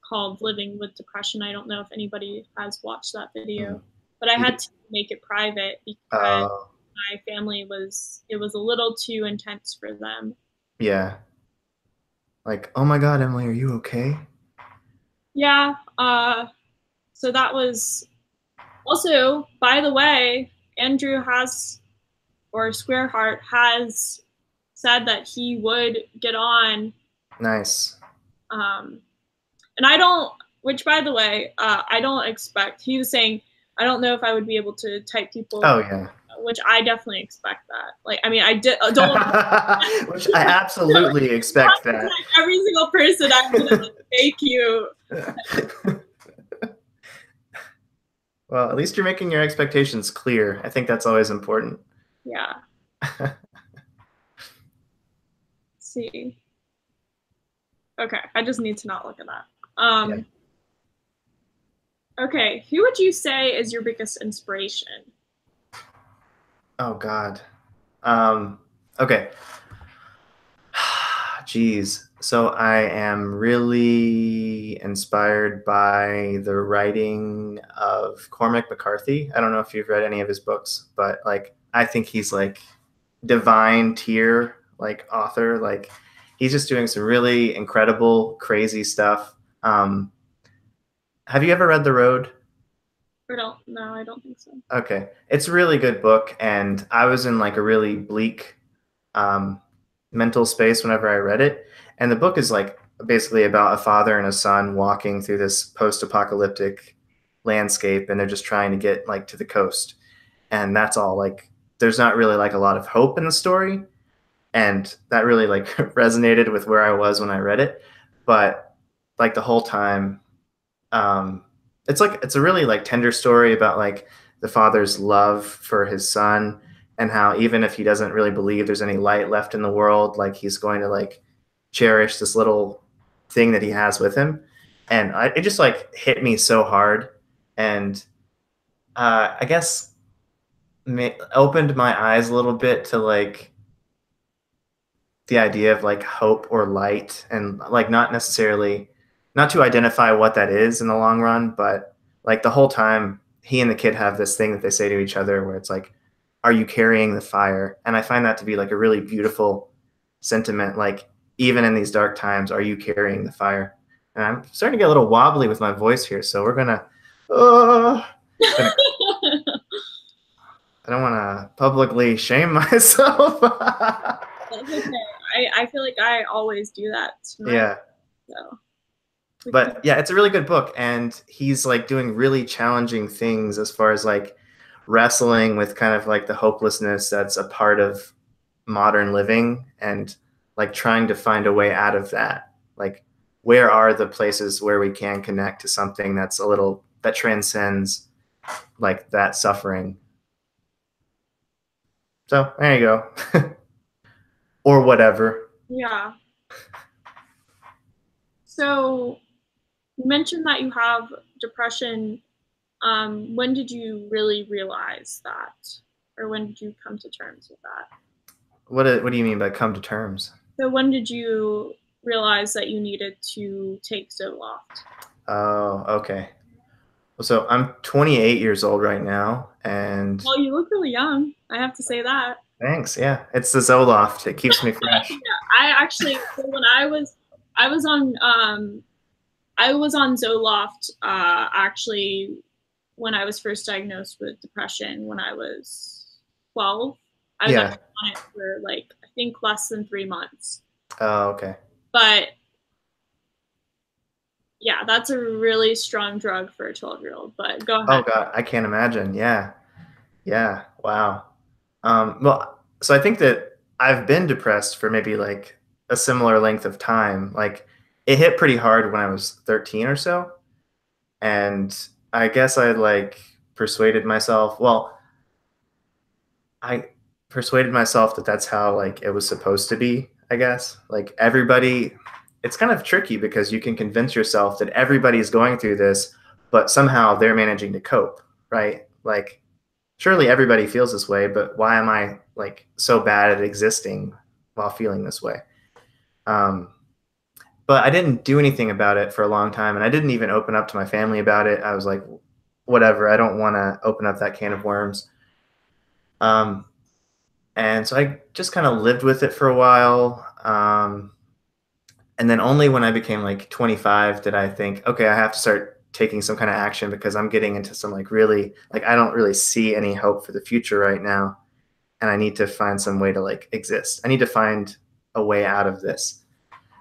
called Living with Depression. I don't know if anybody has watched that video, but I had to make it private because my family it was a little too intense for them. Yeah. Like, oh my God, Emily, are you okay? Yeah. So that was also, by the way, Andrew has, or Squareheart has said that he would get on. Nice. And I don't, which by the way, I don't expect, he was saying, I don't know if I would be able to type people. Oh, yeah. Which I definitely expect that. Like, I mean, I don't. Which I absolutely expect that. Every single person, I'm gonna make you. Well, at least you're making your expectations clear. I think that's always important. Yeah. Let's see. Okay, I just need to not look at that. Yeah. Okay, who would you say is your biggest inspiration? Oh God. Okay. Geez. So I am really inspired by the writing of Cormac McCarthy. I don't know if you've read any of his books, but like I think he's like divine tier like author. Like he's just doing some really incredible, crazy stuff. Have you ever read The Road? No, I don't think so. Okay. It's a really good book, and I was in like a really bleak mental space whenever I read it. And the book is like basically about a father and a son walking through this post-apocalyptic landscape, and they're just trying to get like to the coast. And that's all. Like there's not really like a lot of hope in the story, and that really like resonated with where I was when I read it. But like the whole time, it's a really like tender story about like the father's love for his son, and how even if he doesn't really believe there's any light left in the world, like he's going to like cherish this little thing that he has with him. And it just like hit me so hard, and I guess opened my eyes a little bit to like the idea of like hope or light, and like not necessarily, not to identify what that is in the long run, but like the whole time he and the kid have this thing that they say to each other where it's like, are you carrying the fire? And I find that to be like a really beautiful sentiment. Like even in these dark times, are you carrying the fire? And I'm starting to get a little wobbly with my voice here, so we're gonna I don't want to publicly shame myself. That's okay. I feel like I always do that tonight. Yeah. So. But yeah, it's a really good book, and he's like doing really challenging things as far as like wrestling with kind of like the hopelessness that's a part of modern living, and like trying to find a way out of that. Like, where are the places where we can connect to something that's a little that transcends like that suffering? So there you go. Or whatever. Yeah. So you mentioned that you have depression. When did you really realize that? Or when did you come to terms with that? What do you mean by come to terms? So when did you realize that you needed to take Zoloft? Oh, okay. So I'm 28 years old right now, and well, you look really young. I have to say that. Thanks. Yeah, it's the Zoloft. It keeps me fresh. I actually, when I was I was on Zoloft actually when I was first diagnosed with depression when I was 12. I was Yeah. actually on it for like I think less than 3 months. Oh, okay. But yeah, that's a really strong drug for a 12-year-old. But go Oh ahead. God, I can't imagine. Yeah. Yeah. Wow. Well, so I think that I've been depressed for maybe like a similar length of time. Like it hit pretty hard when I was 13 or so. And I guess I like persuaded myself, well, I persuaded myself that that's how like it was supposed to be, I guess. Like everybody, it's kind of tricky because you can convince yourself that everybody's going through this, but somehow they're managing to cope, right? Like surely everybody feels this way, but why am I like so bad at existing while feeling this way? Um, but I didn't do anything about it for a long time, and I didn't even open up to my family about it. I was like, whatever, I don't want to open up that can of worms. Um, and so I just kind of lived with it for a while. And then only when I became like 25 did I think, okay, I have to start taking some kind of action because I'm getting into some like really, like, I don't really see any hope for the future right now. And I need to find some way to like exist. I need to find a way out of this.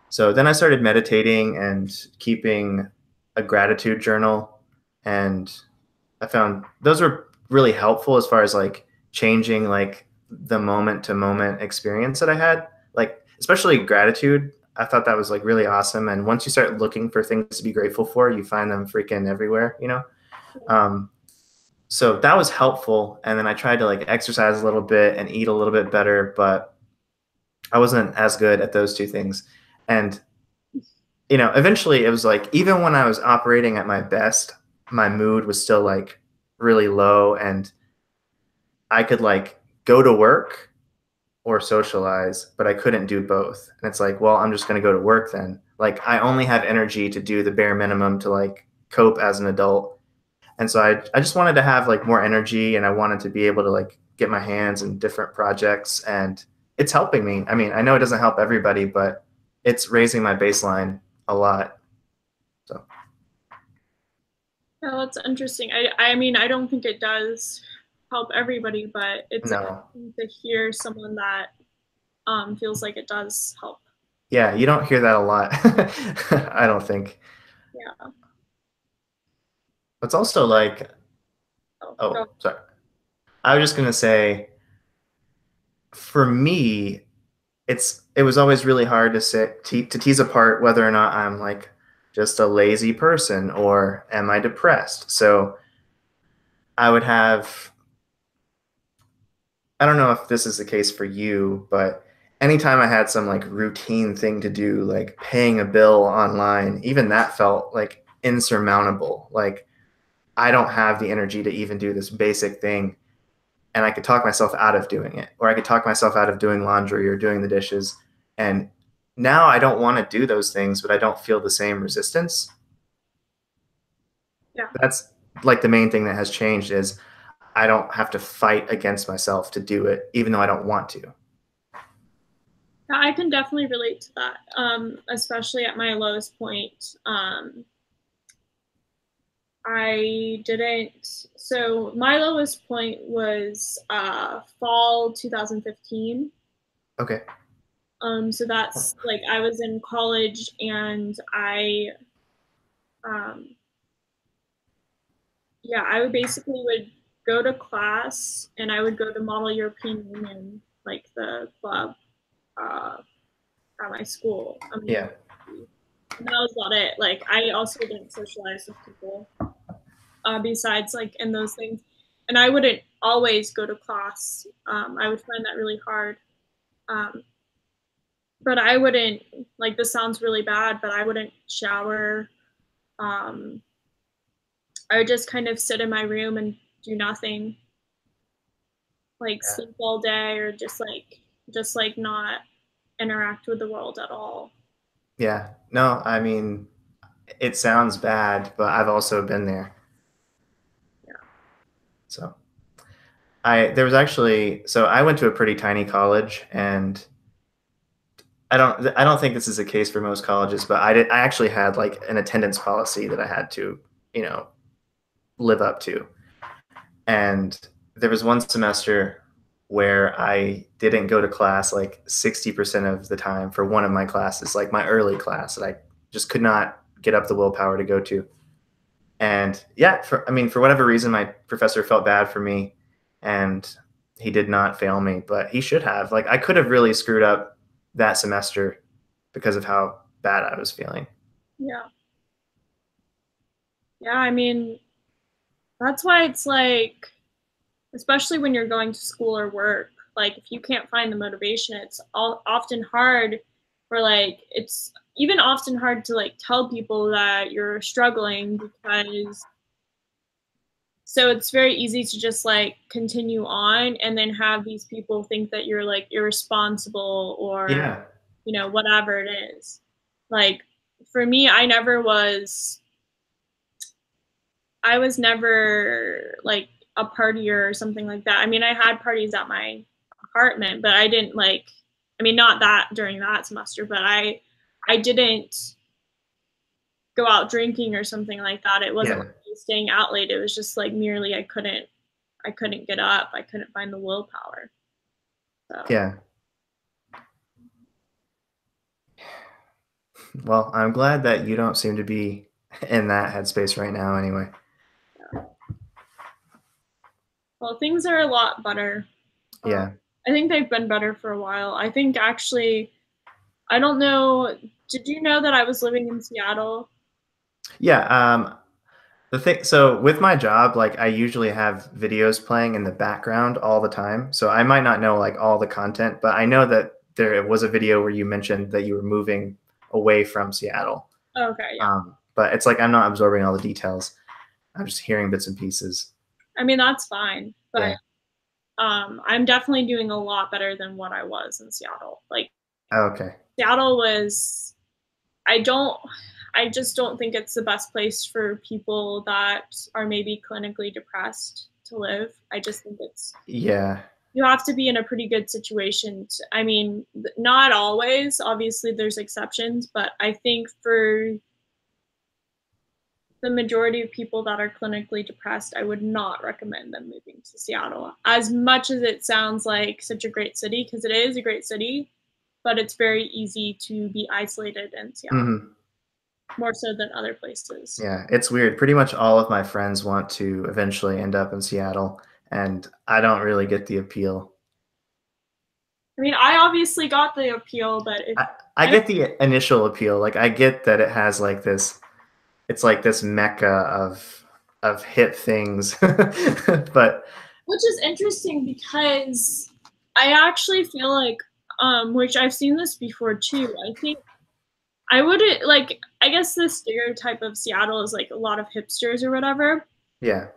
So then I started meditating and keeping a gratitude journal. And I found those were really helpful as far as like changing like the moment to moment experience that I had. Like, especially gratitude. I thought that was like really awesome. And once you start looking for things to be grateful for, you find them freaking everywhere, you know? Um, so that was helpful. And then I tried to like exercise a little bit and eat a little bit better, but I wasn't as good at those two things. And eventually it was like even when I was operating at my best, my mood was still like really low, and I could like go to work or socialize, but I couldn't do both. And it's like, well, I'm just going to go to work then. Like I only have energy to do the bare minimum to like cope as an adult. And so I just wanted to have like more energy, and I wanted to be able to like get my hands in different projects, and it's helping me. I mean, I know it doesn't help everybody, but it's raising my baseline a lot. So Oh, that's interesting. I mean, I don't think it does help everybody, but it's no. interesting to hear someone that feels like it does help. Yeah, you don't hear that a lot. I don't think. Yeah. It's also like, Oh, oh, sorry. I was just gonna say, for me, it was always really hard to to tease apart whether or not I'm like just a lazy person or am I depressed. So I would have, I don't know if this is the case for you, but anytime I had some like routine thing to do, like paying a bill online, even that felt like insurmountable. Like I don't have the energy to even do this basic thing. And I could talk myself out of doing it, or I could talk myself out of doing laundry or doing the dishes. And now I don't want to do those things, but I don't feel the same resistance. yeah. That's like the main thing that has changed is I don't have to fight against myself to do it, even though I don't want to. I can definitely relate to that, especially at my lowest point. I didn't. So my lowest point was fall 2015. Okay. So that's like I was in college and um, yeah, I would basically would go to class and I would go to Model European Union, like the club uh, at my school. Yeah. And that was about it. Like I also didn't socialize with people besides like in those things, and I wouldn't always go to class. I would find that really hard. Um, but I wouldn't like this sounds really bad, but I wouldn't shower. Um, I would just kind of sit in my room and do nothing, like Yeah. sleep all day or just like not interact with the world at all. Yeah. No, I mean, it sounds bad, but I've also been there. Yeah. So there was actually, so I went to a pretty tiny college, and I don't think this is the case for most colleges, but I actually had like an attendance policy that I had to, live up to. And there was one semester where I didn't go to class like 60% of the time for one of my classes, like my early class that I just could not get up the willpower to go to. And yeah, for whatever reason, my professor felt bad for me and he did not fail me, but he should have. Like, I could have really screwed up that semester because of how bad I was feeling. Yeah. Yeah, I mean, that's why it's like, especially when you're going to school or work, like if you can't find the motivation, it's often hard for like, it's even often hard to like tell people that you're struggling because so it's very easy to just like continue on and then have these people think that you're like irresponsible or Yeah. whatever it is. Like for me, I was never like a partier or something like that. I mean, I had parties at my apartment, but I didn't like, I mean, not that during that semester, but I didn't go out drinking or something like that. It wasn't Yeah. like staying out late. It was just like merely I couldn't get up. I couldn't find the willpower. So Yeah. Well, I'm glad that you don't seem to be in that headspace right now anyway. yeah. Well, things are a lot better. Yeah. I think they've been better for a while. I think actually, I don't know. Did you know that I was living in Seattle? Yeah. So with my job, like I usually have videos playing in the background all the time. So I might not know like all the content, but I know that there was a video where you mentioned that you were moving away from Seattle. Okay, yeah. But it's like I'm not absorbing all the details. I'm just hearing bits and pieces. I mean, that's fine, but Yeah. I'm definitely doing a lot better than what I was in Seattle. Like Okay. Seattle was, I just don't think it's the best place for people that are maybe clinically depressed to live. I just think Yeah. you have to be in a pretty good situation. I mean, not always, obviously there's exceptions, but I think for the majority of people that are clinically depressed, I would not recommend them moving to Seattle. As much as it sounds like such a great city, because it is a great city, but it's very easy to be isolated in Seattle, more so than other places. Yeah, it's weird. Pretty much all of my friends want to eventually end up in Seattle, and I don't really get the appeal. I mean, I obviously got the appeal, but I get the initial appeal. Like I get that it has like this, it's like this mecca of hip things, but which is interesting because I actually feel like, which I've seen this before too. I think I wouldn't like. I guess the stereotype of Seattle is like a lot of hipsters or whatever. yeah,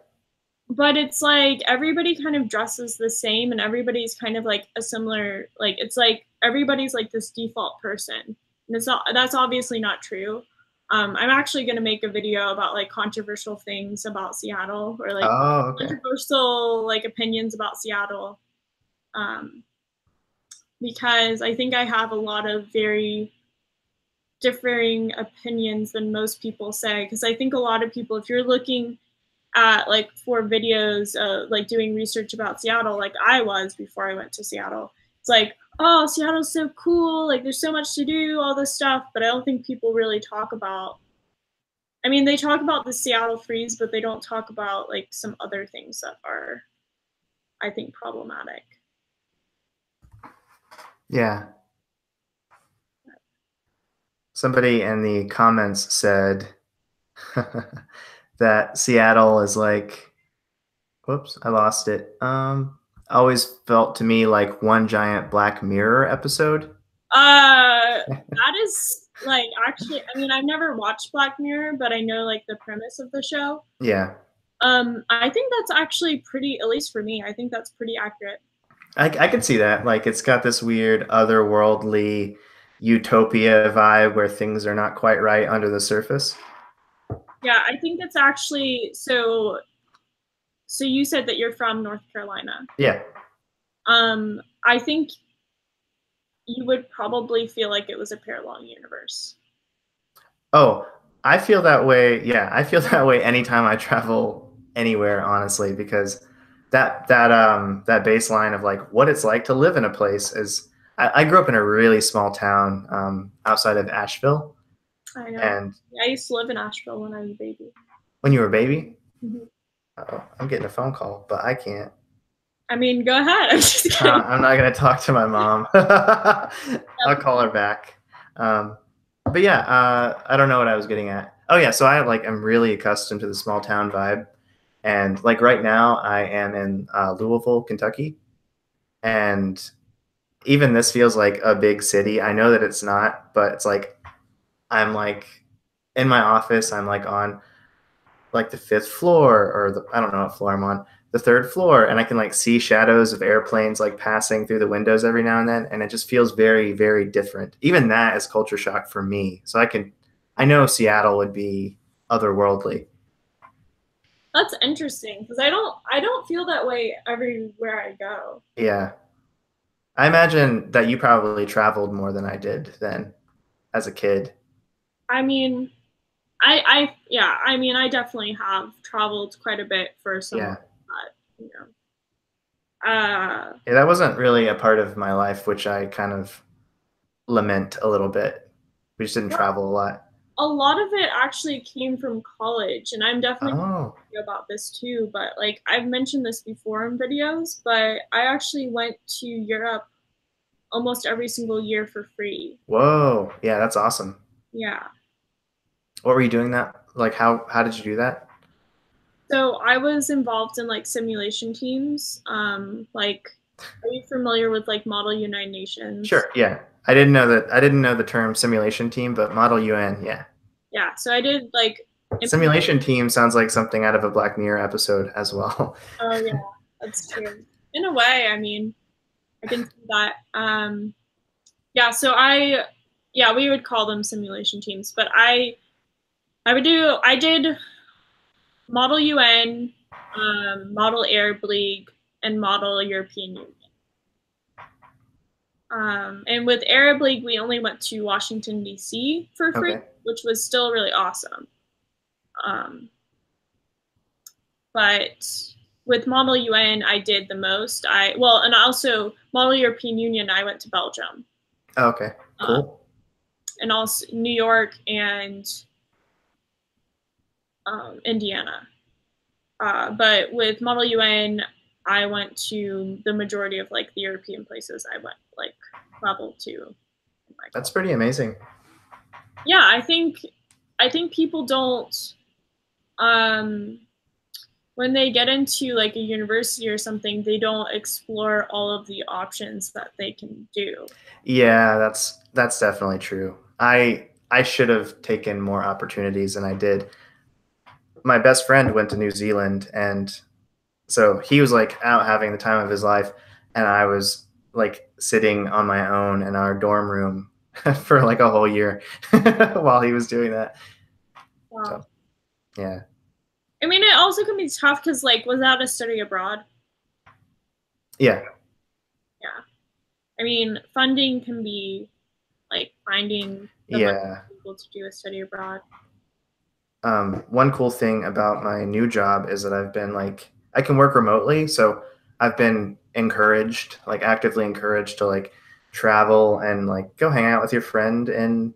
But it's like everybody kind of dresses the same and everybody's kind of like a similar, like it's like everybody's like this default person, and it's not, that's obviously not true. I'm actually going to make a video about like controversial things about Seattle, or like oh, okay, controversial like opinions about Seattle, um, because I think I have a lot of very differing opinions than most people say, because I think a lot of people, if you're looking at like for videos, like doing research about Seattle, like I was before I went to Seattle. It's like, oh, Seattle's so cool. Like there's so much to do, all this stuff. But I don't think people really talk about, I mean, they talk about the Seattle freeze, but they don't talk about like some other things that are, I think, problematic. yeah. Somebody in the comments said that Seattle is like, whoops, I lost it. Always felt to me like one giant Black Mirror episode. That is like actually, I mean, I've never watched Black Mirror, but I know like the premise of the show. Yeah. I think that's actually pretty, at least for me, I think that's pretty accurate. I could see that. Like it's got this weird otherworldly utopia vibe where things are not quite right under the surface. Yeah, I think it's actually so. So you said that you're from North Carolina. Yeah. I think you would probably feel like it was a parallel universe. Oh, I feel that way. Yeah, I feel that way anytime I travel anywhere, honestly, because that baseline of like what it's like to live in a place is. I grew up in a really small town outside of Asheville, I know. and I used to live in Asheville when I was a baby. when you were a baby, Mhm. uh-oh, I'm getting a phone call, but I can't. I mean, go ahead. I'm just kidding. I'm not gonna talk to my mom. I'll call her back. But yeah, I don't know what I was getting at. Oh yeah, so I'm really accustomed to the small town vibe, and like right now I am in Louisville, Kentucky, and even this feels like a big city. I know that it's not, but it's like I'm like in my office. I'm like on like the fifth floor or I don't know what floor I'm on, the third floor, and I can like see shadows of airplanes like passing through the windows every now and then, and it just feels very, very different. Even that is culture shock for me. So I know Seattle would be otherworldly. That's interesting because I don't feel that way everywhere I go. Yeah. I imagine that you probably traveled more than I did then as a kid. I mean, I yeah, I mean, I definitely have traveled quite a bit for someone Yeah. that, you know. Yeah, that wasn't really a part of my life, which I kind of lament a little bit. We just didn't Well, travel a lot. a lot of it actually came from college, and I'm definitely Oh, about this too, but like I've mentioned this before in videos, but I actually went to Europe almost every single year for free. whoa. Yeah, that's awesome. Yeah. What were you doing that? Like how did you do that? So I was involved in like simulation teams. Like, are you familiar with like Model United Nations? Sure, yeah. I didn't know the term simulation team, but Model UN, yeah. Yeah. So I did like, Simulation team sounds like something out of a Black Mirror episode as well. oh yeah, that's true. In a way, I mean, I can see that. Yeah. So yeah, we would call them simulation teams, but I did Model UN, Model Arab League, and Model European Union. And with Arab League, we only went to Washington, D.C. for free, Okay. which was still really awesome. Um, but with Model UN, I did the most. And also Model European Union, I went to Belgium, Okay. uh, Cool. and also New York and Indiana. But with Model UN, I went to the majority of like the European places I went like traveled to in my That's college. pretty amazing. Yeah, I think people don't um when they get into like a university or something, they don't explore all of the options that they can do. Yeah, that's definitely true. I should have taken more opportunities than I did. My best friend went to New Zealand, and so he was like out having the time of his life, and I was like sitting on my own in our dorm room for like a whole year while he was doing that. Wow. So yeah. I mean, it also can be tough because like without a study abroad, Yeah. yeah. I mean, funding can be like finding the money Yeah. to be able to do a study abroad. One cool thing about my new job is that I can work remotely. So I've been encouraged, like actively encouraged to like travel and like go hang out with your friend in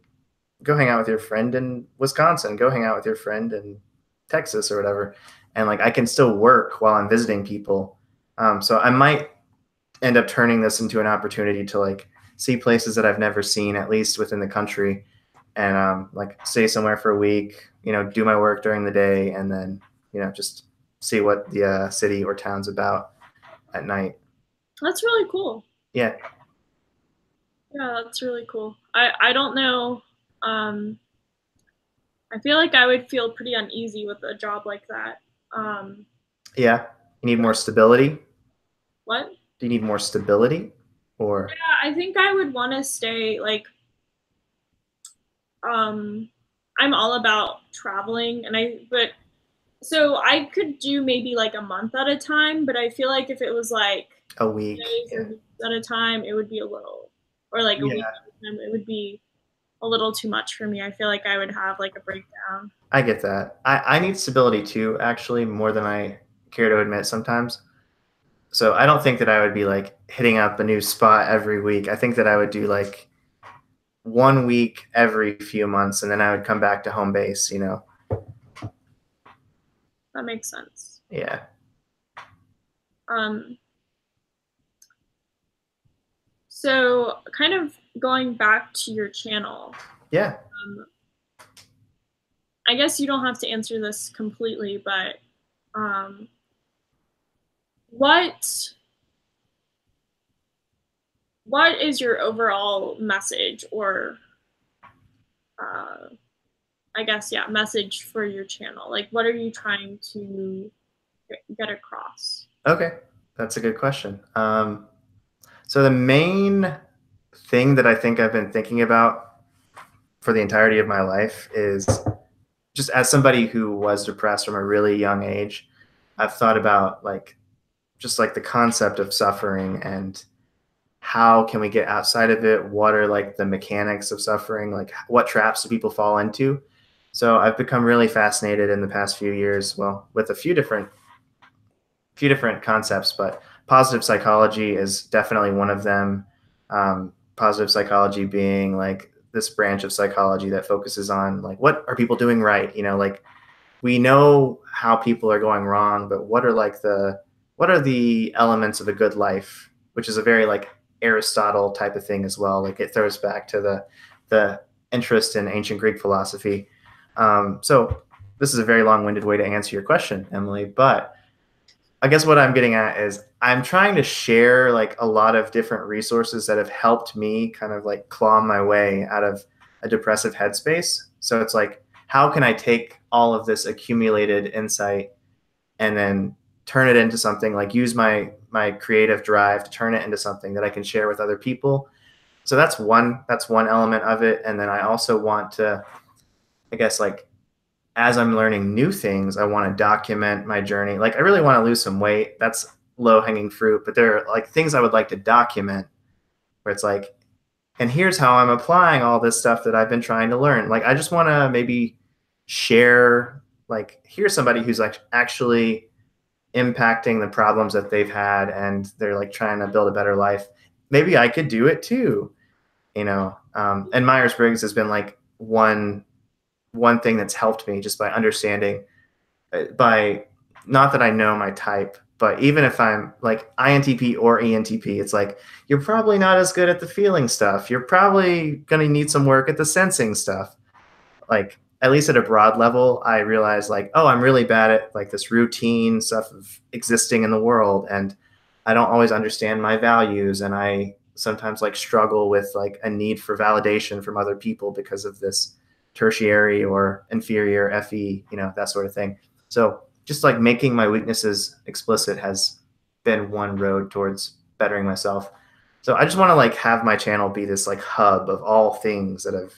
Wisconsin, go hang out with your friend in Texas or whatever. And like I can still work while I'm visiting people. So I might end up turning this into an opportunity to like see places that I've never seen, at least within the country, and like stay somewhere for a week, do my work during the day, and then just see what the city or town's about at night. That's really cool. Yeah, Yeah, that's really cool. I don't know. Um, I feel like I would feel pretty uneasy with a job like that. Um, yeah. You need more stability. what? Do you need more stability, or Yeah, I think I would want to stay like I'm all about traveling and but so I could do maybe like a month at a time, but I feel like if it was like a week? days or Yeah, weeks at a time, it would be a little. or like a week Yeah, at a time, it would be a little too much for me. I feel like I would have like a breakdown. I get that. I need stability too, actually, more than I care to admit sometimes. So I don't think that I would be like hitting up a new spot every week. I think that I would do like 1 week every few months, and then I would come back to home base, you know? That makes sense. Yeah. Um, so kind of going back to your channel, Yeah. I guess you don't have to answer this completely, but um, what what is your overall message, or I guess, yeah, message for your channel? Like, what are you trying to get across? Okay. That's a good question. So the main thing that I think I've been thinking about for the entirety of my life is just as somebody who was depressed from a really young age, I've thought about like just like the concept of suffering and how can we get outside of it? What are like the mechanics of suffering? Like what traps do people fall into? So I've become really fascinated in the past few years, well, with a few different concepts, but positive psychology is definitely one of them. Positive psychology being like this branch of psychology that focuses on like what are people doing right? You know, like we know how people are going wrong, but what are the elements of a good life, which is a very like Aristotle type of thing as well. Like it throws back to the interest in ancient Greek philosophy. So this is a very long-winded way to answer your question, Emily, but I guess what I'm getting at is I'm trying to share like a lot of different resources that have helped me kind of like claw my way out of a depressive headspace. So it's like, how can I take all of this accumulated insight and then turn it into something like use my creative drive to turn it into something that I can share with other people. So that's one element of it. And then I also want to, I guess like as I'm learning new things, I want to document my journey. Like I really want to lose some weight. That's low hanging fruit, but there are like things I would like to document where it's like, and here's how I'm applying all this stuff that I've been trying to learn. Like I just want to maybe share like here's somebody who's like actually impacting the problems that they've had and they're like trying to build a better life. Maybe I could do it too, you know. And Myers-Briggs has been like one thing that's helped me just by understanding by not that I know my type, but even if I'm like INTP or ENTP, it's like you're probably not as good at the feeling stuff. You're probably going to need some work at the sensing stuff. Like at least at a broad level, I realize like, oh, I'm really bad at like this routine stuff of existing in the world, and I don't always understand my values, and I sometimes like struggle with like a need for validation from other people because of this tertiary or inferior FE, you know, that sort of thing. So just like making my weaknesses explicit has been one road towards bettering myself. So I just want to like have my channel be this like hub of all things that have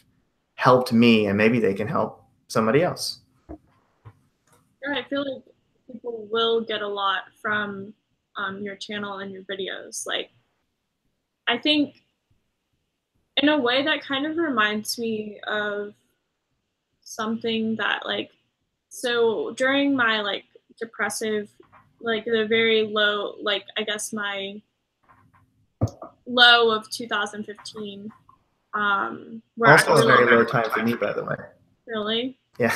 helped me and maybe they can help somebody else. Yeah, I feel like people will get a lot from your channel and your videos. Like, I think in a way that kind of reminds me of something that like, so during my like depressive, like the very low, like I guess my low of 2015, where I Also a really, very low time for me, by the way. really, Yeah.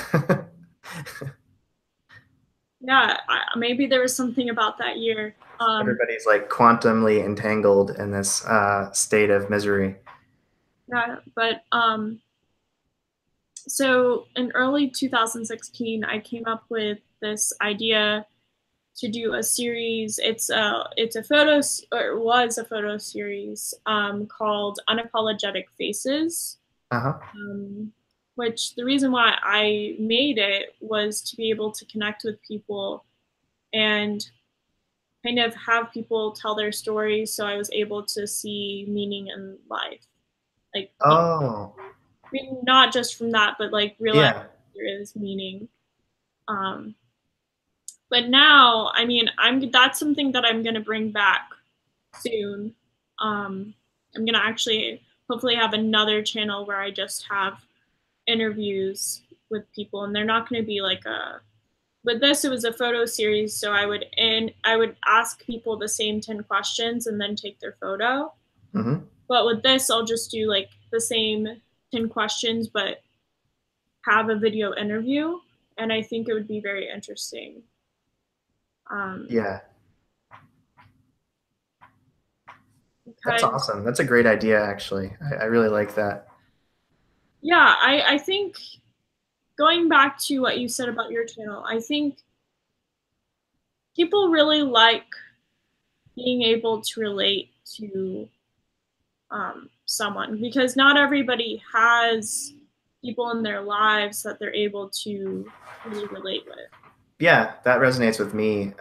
yeah, maybe there was something about that year. Everybody's like quantumly entangled in this state of misery. Yeah, but so in early 2016, I came up with this idea to do a series. It's a photo, or it was a photo series called Unapologetic Faces. Uh-huh. Which the reason why I made it was to be able to connect with people and kind of have people tell their stories. So I was able to see meaning in life, like Oh, I mean, not just from that, but like realize yeah. there is meaning. Um, but now, I mean, that's something that I'm gonna bring back soon. I'm gonna actually hopefully have another channel where I just have interviews with people, and they're not going to be like with this, it was a photo series, so I would ask people the same 10 questions and then take their photo. Mm-hmm. But with this, I'll just do like the same 10 questions, but have a video interview, and I think it would be very interesting. Yeah. That's awesome. That's a great idea, actually. I really like that. Yeah, I think going back to what you said about your channel, I think people really like being able to relate to someone, because not everybody has people in their lives that they're able to really relate with. Yeah, that resonates with me.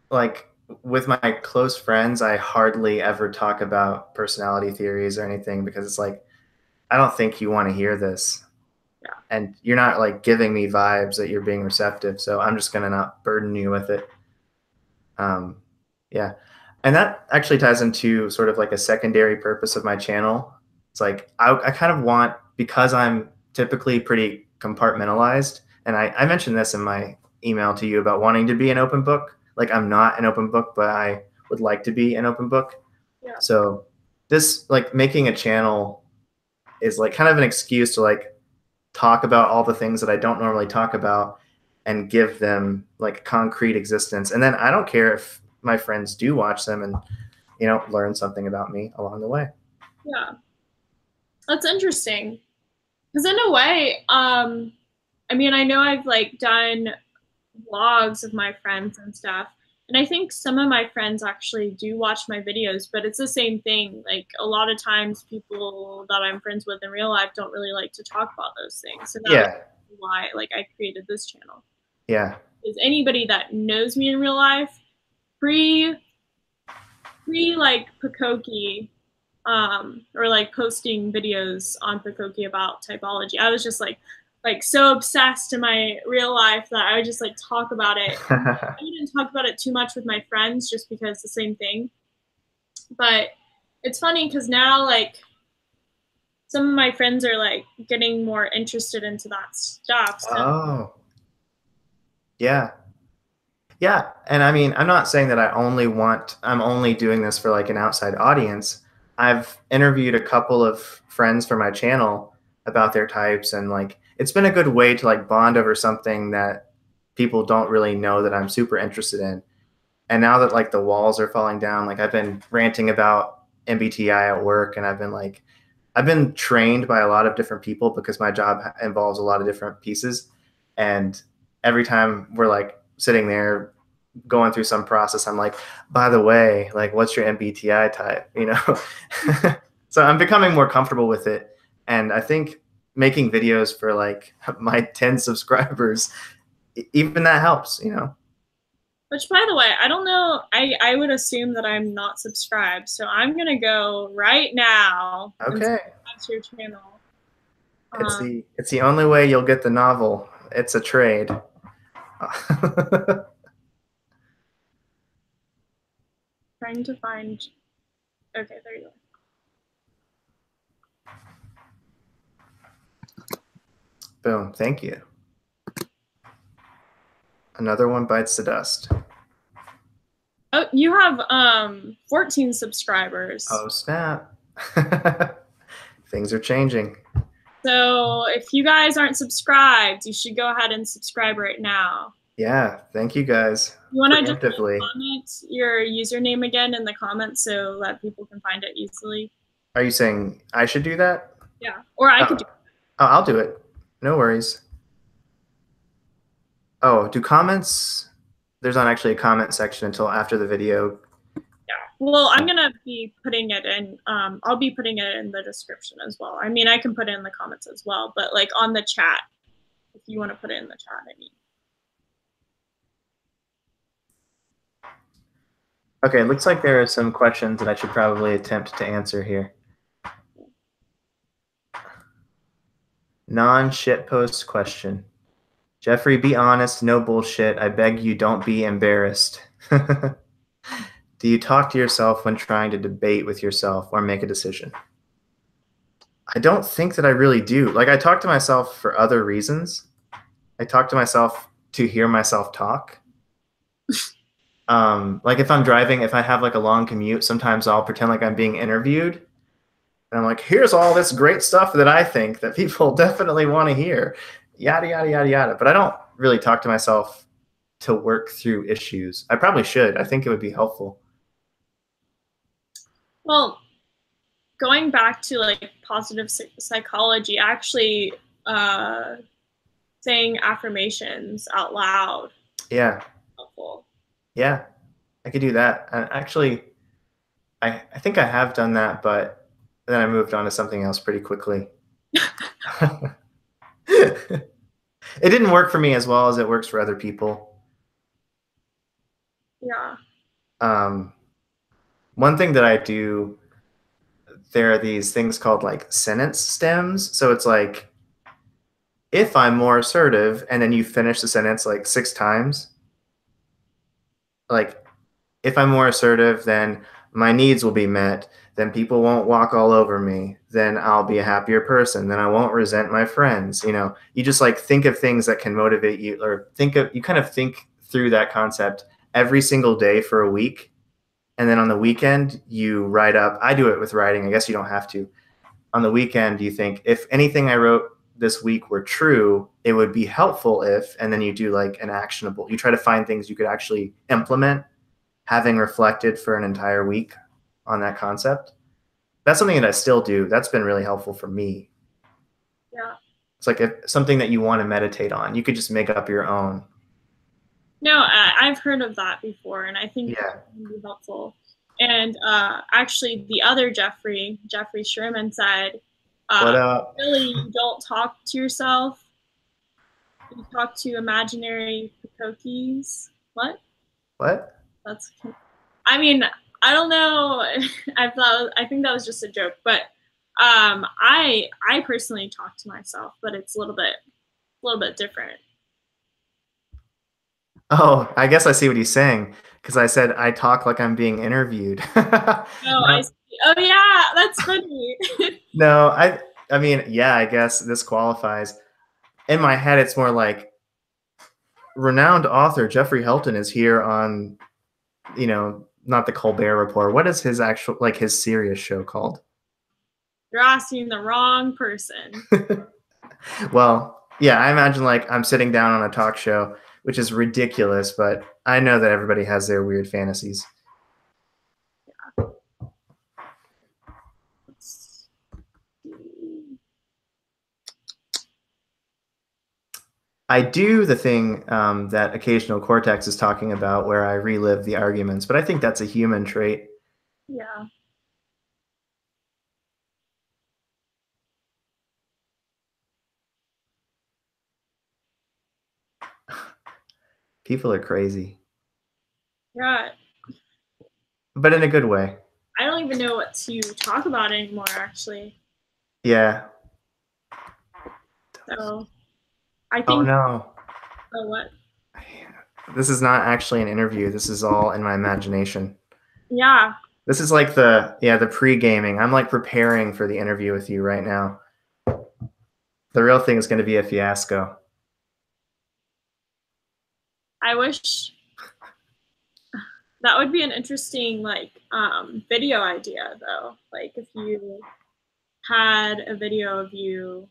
Like with my close friends, I hardly ever talk about personality theories or anything, because it's like, I don't think you want to hear this. Yeah. And you're not like giving me vibes that you're being receptive. So I'm just going to not burden you with it. Yeah. And that actually ties into sort of like a secondary purpose of my channel. It's like, I kind of want, because I'm typically pretty compartmentalized, and I mentioned this in my email to you about wanting to be an open book. Like, I'm not an open book, but I would like to be an open book. Yeah. So this, like, making a channel is like kind of an excuse to like talk about all the things that I don't normally talk about and give them like concrete existence. And then I don't care if my friends do watch them and, you know, learn something about me along the way. Yeah. That's interesting. Because in a way, I mean, I know I've like done vlogs of my friends and stuff, and I think some of my friends actually do watch my videos, but it's the same thing. Like a lot of times people that I'm friends with in real life don't really like to talk about those things. And that's why like I created this channel. Yeah. Is anybody that knows me in real life, pre like pucokie, or like posting videos on pucokie about typology, I was just like so obsessed in my real life that I would just like talk about it. I didn't talk about it too much with my friends just because it's the same thing. But it's funny because now like some of my friends are like getting more interested into that stuff. So. Oh. Yeah. Yeah. And I mean, I'm not saying that I'm only doing this for like an outside audience. I've interviewed a couple of friends for my channel about their types, and like it's been a good way to like bond over something that people don't really know that I'm super interested in. And now that like the walls are falling down, like I've been ranting about MBTI at work, and I've been trained by a lot of different people because my job involves a lot of different pieces. And every time we're like sitting there going through some process, I'm like, by the way, like, what's your MBTI type? You know? So I'm becoming more comfortable with it. And I think making videos for like my 10 subscribers, even that helps, you know? Which, by the way, I don't know. I would assume that I'm not subscribed, so I'm gonna go right now. Okay. That's your channel. It's the only way you'll get the novel. It's a trade. Trying to find. Okay, there you go. Boom. Thank you. Another one bites the dust. Oh, you have 14 subscribers. Oh, snap. Things are changing. So if you guys aren't subscribed, you should go ahead and subscribe right now. Yeah, thank you guys. You want to just comment your username again in the comments so that people can find it easily? Are you saying I should do that? Yeah, or I could do it. Oh, I'll do it. No worries. Oh, do comments? There's not actually a comment section until after the video. Yeah, well, I'm going to be putting it in. I'll be putting it in the description as well. I mean, I can put it in the comments as well, but like on the chat, if you want to put it in the chat, I mean. Okay, it looks like there are some questions that I should probably attempt to answer here. Non-shitpost question. Jeffrey, be honest, no bullshit. I beg you, don't be embarrassed. Do you talk to yourself when trying to debate with yourself or make a decision? I don't think that I really do. Like, I talk to myself for other reasons. I talk to myself to hear myself talk. Like if I'm driving, if I have like a long commute, sometimes I'll pretend like I'm being interviewed. And I'm like, here's all this great stuff that I think that people definitely want to hear. Yada, yada, yada, yada. But I don't really talk to myself to work through issues. I probably should. I think it would be helpful. Well, going back to like positive psychology, actually saying affirmations out loud. Yeah. Helpful. Yeah. I could do that. And actually, I think I have done that, but then I moved on to something else pretty quickly. It didn't work for me as well as it works for other people. Yeah. One thing that I do, there are these things called like sentence stems. So it's like, if I'm more assertive, and then you finish the sentence like 6 times. Like, if I'm more assertive, then my needs will be met. Then people won't walk all over me. Then I'll be a happier person. Then I won't resent my friends. You just like think of things that can motivate you, or you kind of think through that concept every single day for a week. And then on the weekend, you write up. I do it with writing. I guess you don't have to. On the weekend, you think, if anything I wrote this week were true, it would be helpful if, and then you do like an actionable. You try to find things you could actually implement, having reflected for an entire week on that concept. That's something that I still do. That's been really helpful for me. Yeah. It's like something that you want to meditate on. You could just make up your own. No, I've heard of that before, and I think it can be helpful. And actually, the other Jeffrey Sherman said, What up? really, you don't talk to yourself. You talk to imaginary pucokies. What? What? That's. I mean, I don't know. I think that was just a joke, but I personally talk to myself, but it's a little bit different. Oh, I guess I see what he's saying, because I said I talk like I'm being interviewed. Oh, I see. Oh yeah, that's funny. No, I mean, yeah, I guess this qualifies. In my head, it's more like renowned author Jeffrey Helton is here on, not the Colbert Report. What is his actual, like his serious show called? You're asking the wrong person. Well, yeah, I imagine like I'm sitting down on a talk show, which is ridiculous, but I know that everybody has their weird fantasies. Yeah. I do the thing that occasional cortex is talking about, where I relive the arguments, but I think that's a human trait. Yeah. People are crazy. Yeah. But in a good way. I don't even know what to talk about anymore, actually. Yeah. So I think. Oh no. Oh, what? This is not actually an interview. This is all in my imagination. Yeah. This is like the pre-gaming. I'm like preparing for the interview with you right now. The real thing is going to be a fiasco. I wish that would be an interesting like video idea though. Like if you had a video of you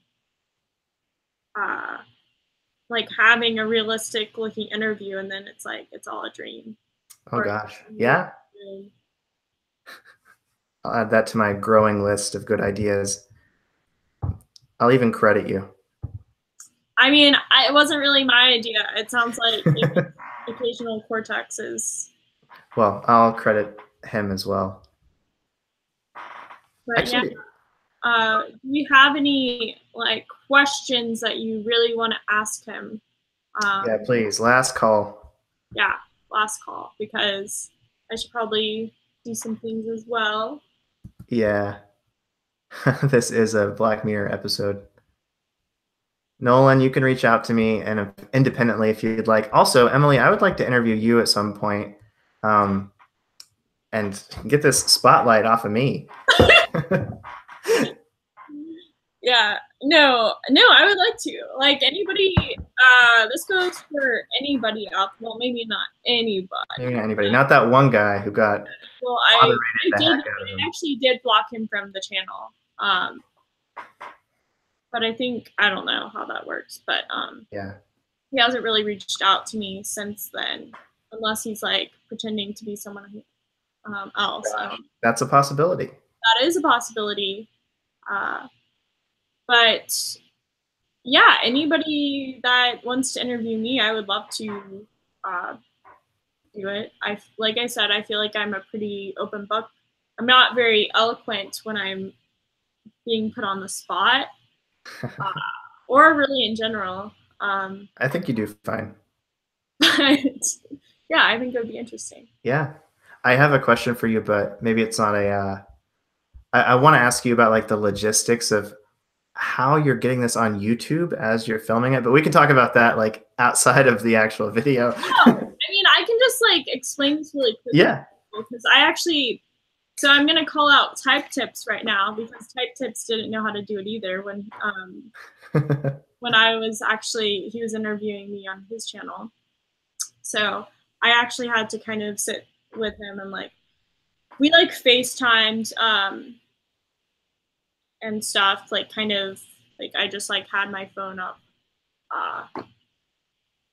like having a realistic looking interview, and then it's like it's all a dream. Oh gosh. Yeah. I'll add that to my growing list of good ideas. I'll even credit you. I mean, it wasn't really my idea. It sounds like occasional cortex is. Well, I'll credit him as well. But actually, yeah, do you have any like questions that you really want to ask him? Yeah, please. Last call. Yeah, last call, because I should probably do some things as well. Yeah. This is a Black Mirror episode. Nolan, you can reach out to me and independently if you'd like. Also, Emily, I would like to interview you at some point, and get this spotlight off of me. Yeah, no, I would like to. Like anybody, this goes for anybody out. Well, maybe not anybody. Yeah, anybody. Not that one guy who got Well, moderated the heck out of him. I actually did block him from the channel. But I think I don't know how that works. But yeah, he hasn't really reached out to me since then, unless he's like pretending to be someone else. that's a possibility. That is a possibility. But yeah, anybody that wants to interview me, I would love to do it. Like I said, I feel like I'm a pretty open book. I'm not very eloquent when I'm being put on the spot, or really in general. I think you do fine. But yeah, I think it would be interesting. Yeah, I have a question for you, but maybe it's not a. I want to ask you about like the logistics of how you're getting this on YouTube as you're filming it, but we can talk about that like outside of the actual video. I mean, I can just like explain this really quickly. Yeah. Because I actually, so I'm gonna call out Type Tips right now because Type Tips didn't know how to do it either when when I was actually, he was interviewing me on his channel. So I actually had to kind of sit with him and like, we like FaceTimed and stuff, like kind of like I just like had my phone up.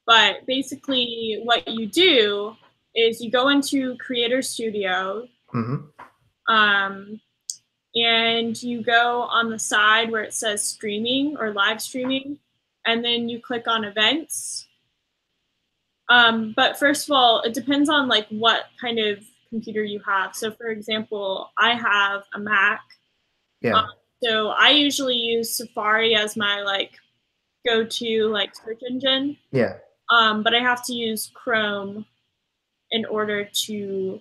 But basically what you do is you go into Creator Studio and you go on the side where it says streaming or live streaming, and then you click on events. But first of all, it depends on like what kind of computer you have. So for example, I have a Mac. Yeah. So I usually use Safari as my like go-to like search engine. Yeah. But I have to use Chrome in order to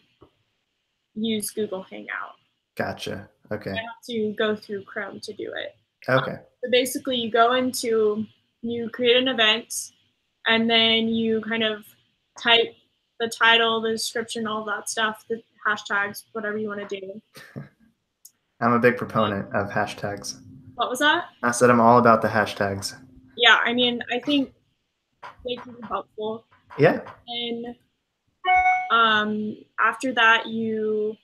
use Google Hangout. Gotcha. Okay. I have to go through Chrome to do it. Okay. So basically you go into, you create an event, and then you kind of type the title, the description, all that stuff, the hashtags, whatever you want to do. I'm a big proponent of hashtags. What was that? I said I'm all about the hashtags. Yeah, I mean, I think they can be helpful. Yeah. And after that, you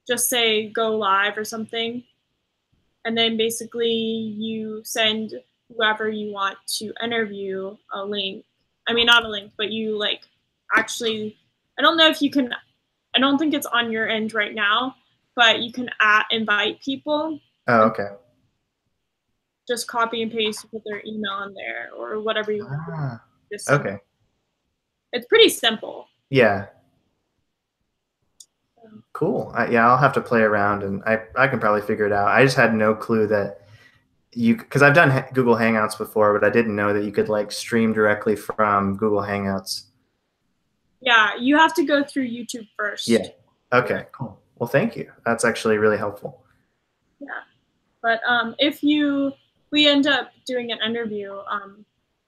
just say go live or something. And then basically you send whoever you want to interview a link. I mean, not a link, but you like actually, I don't know if you can, I don't think it's on your end right now, but you can invite people. Oh, okay. Just copy and paste, put their email in there or whatever you want. Okay. It's pretty simple. Yeah. Cool. Yeah, I'll have to play around, and I can probably figure it out. I just had no clue that you, because I've done Google Hangouts before, but I didn't know that you could like stream directly from Google Hangouts. Yeah, you have to go through YouTube first. Yeah. Okay, cool. Well, thank you. That's actually really helpful. Yeah. But if we end up doing an interview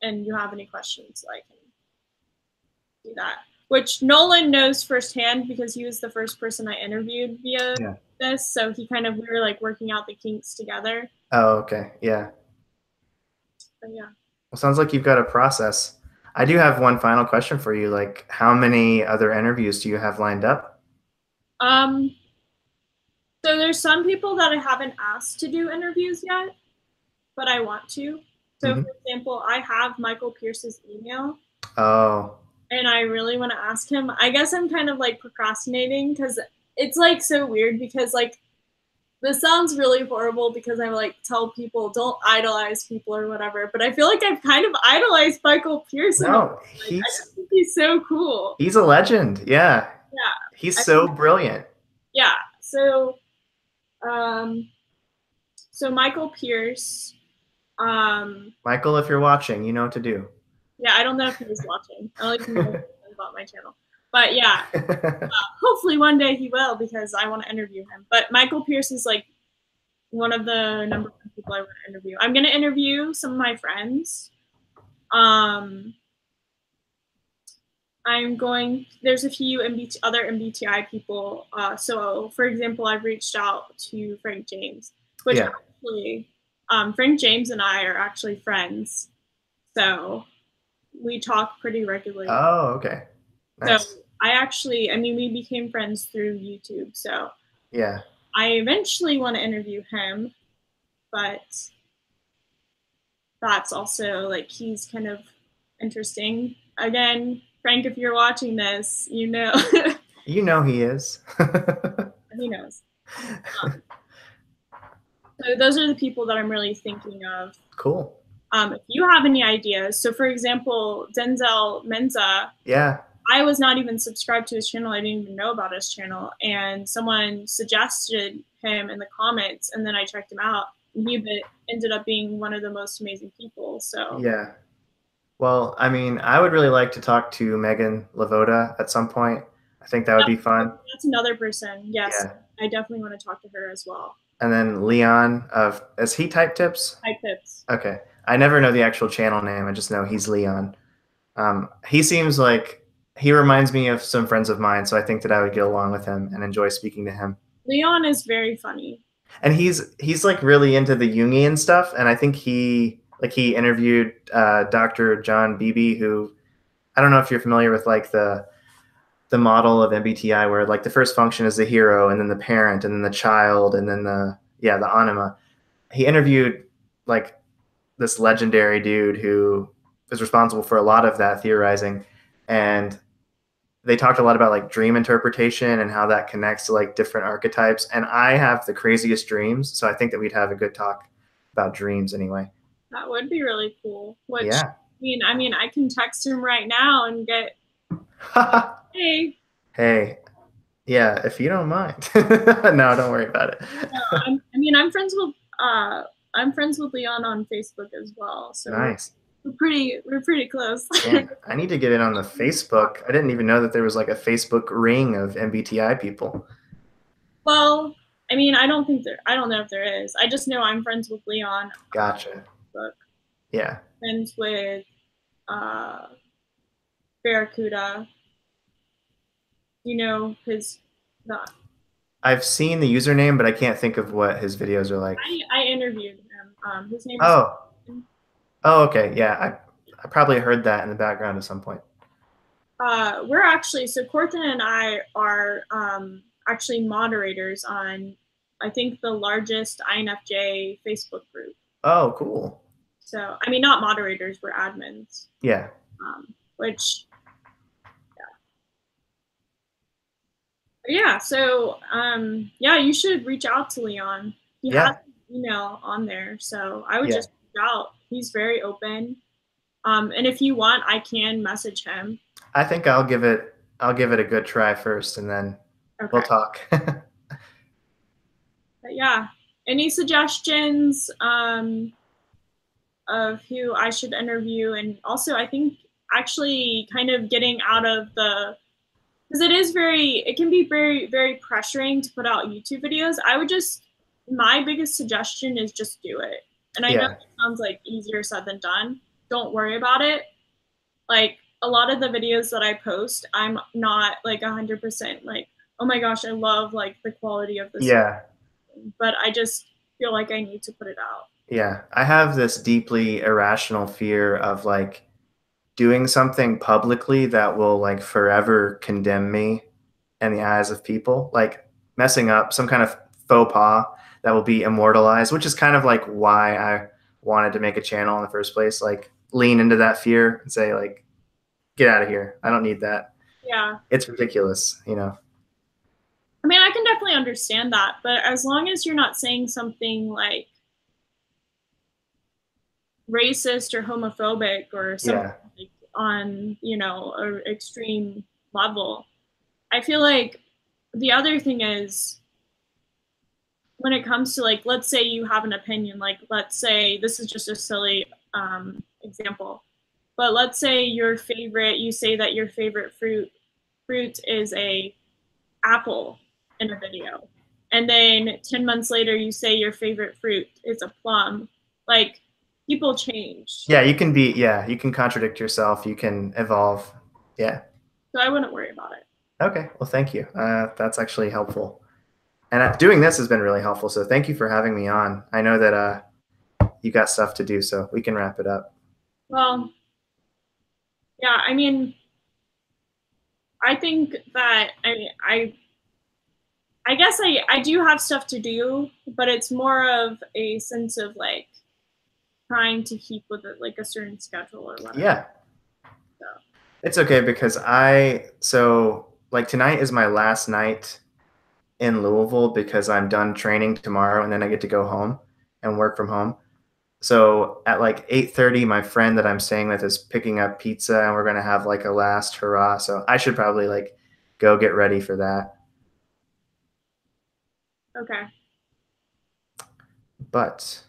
and you have any questions, I can do that. Which Nolan knows firsthand because he was the first person I interviewed via this. So we were like working out the kinks together. Oh, okay. Yeah. But yeah. Well, sounds like you've got a process. I do have one final question for you. Like, how many other interviews do you have lined up? So there's some people that I haven't asked to do interviews yet, but I want to. So for example, I have Michael Pierce's email. Oh. And I really want to ask him. I guess I'm kind of like procrastinating because it's like so weird because like this sounds really horrible because I like tell people don't idolize people or whatever, but I feel like I've kind of idolized Michael Pierce. No, I just think he's so cool. He's a legend. Yeah. Yeah. He's so brilliant. Yeah. So, so Michael Pierce. Michael, if you're watching, you know what to do. Yeah, I don't know if he was watching. I don't even know about my channel. But yeah, hopefully one day he will because I want to interview him. But Michael Pierce is like one of the number one people I want to interview. I'm going to interview some of my friends. There's a few other MBTI people. So for example, I've reached out to Frank James, which actually Frank James and I are actually friends, so we talk pretty regularly. Oh, okay. Nice. So we became friends through YouTube. So yeah, I eventually want to interview him, but that's also like he's kind of interesting. Again, Frank, if you're watching this, you know he is. He knows. So those are the people that I'm really thinking of. Cool. If you have any ideas, so for example, Denzel Menza. Yeah. I was not even subscribed to his channel. I didn't even know about his channel. And someone suggested him in the comments, and then I checked him out. And he ended up being one of the most amazing people. So yeah. Well, I mean, I would really like to talk to Megan Lavoda at some point. I think that would be fun. That's another person. Yes, yeah. I definitely want to talk to her as well. And then Leon is he Type Tips? Type Tips. Okay. I never know the actual channel name. I just know he's Leon. He seems like he reminds me of some friends of mine, so I think that I would get along with him and enjoy speaking to him. Leon is very funny. And he's like really into the Jungian stuff, and I think he interviewed Dr. John Beebe, who I don't know if you're familiar with like the model of MBTI, where like the first function is the hero, and then the parent, and then the child, and then the anima. He interviewed like this legendary dude who is responsible for a lot of that theorizing, and they talked a lot about like dream interpretation and how that connects to like different archetypes. And I have the craziest dreams, so I think that we'd have a good talk about dreams anyway. That would be really cool. I mean, I can text him right now and get, hey, yeah, if you don't mind. No, don't worry about it. No, I'm friends with Leon on Facebook as well. So nice. We're pretty close. Man, I need to get in on the Facebook. I didn't even know that there was like a Facebook ring of MBTI people. Well, I mean, I don't know if there is. I just know I'm friends with Leon. Gotcha. Yeah. Friends with Barracuda. You know his not. I've seen the username, but I can't think of what his videos are like. I interviewed him. His name is Oh, okay. Yeah, I probably heard that in the background at some point. We're actually, so Cortland and I are actually moderators on, I think, the largest INFJ Facebook group. Oh, cool. So, I mean, not moderators, we're admins. Yeah. Which, yeah. So, yeah, you should reach out to Leon. He has an email on there, so I would just reach out. He's very open. And if you want, I can message him. I think I'll give it a good try first, and then we'll talk. But yeah, any suggestions of who I should interview? And also, I think actually kind of getting out of the, because it can be very, very pressuring to put out YouTube videos. My biggest suggestion is just do it. And I know it sounds like easier said than done. Don't worry about it. Like a lot of the videos that I post, I'm not like 100% like, oh my gosh, I love like the quality of this. Yeah. But I just feel like I need to put it out. Yeah. I have this deeply irrational fear of like doing something publicly that will like forever condemn me in the eyes of people, like messing up some kind of faux pas that will be immortalized, which is kind of like why I wanted to make a channel in the first place. Like lean into that fear and say like, get out of here. I don't need that. Yeah. It's ridiculous, you know? I mean, I can definitely understand that, but as long as you're not saying something like racist or homophobic or something like on, you know, an extreme level, I feel like the other thing is, when it comes to like, let's say you have an opinion, like let's say, this is just a silly example, but let's say you say that your favorite fruit is a apple in a video, and then 10 months later you say your favorite fruit is a plum. Like, people change. Yeah, you can contradict yourself, you can evolve. Yeah. So I wouldn't worry about it. Okay, well, thank you. That's actually helpful. And doing this has been really helpful, so thank you for having me on. I know that you got stuff to do, so we can wrap it up. Well, yeah, I mean, I think that I guess I do have stuff to do, but it's more of a sense of like trying to keep with it, like a certain schedule or whatever. Yeah. So. It's okay because like tonight is my last night in Louisville because I'm done training tomorrow and then I get to go home and work from home. So at like 8:30, my friend that I'm staying with is picking up pizza and we're going to have like a last hurrah. So I should probably like go get ready for that. Okay. But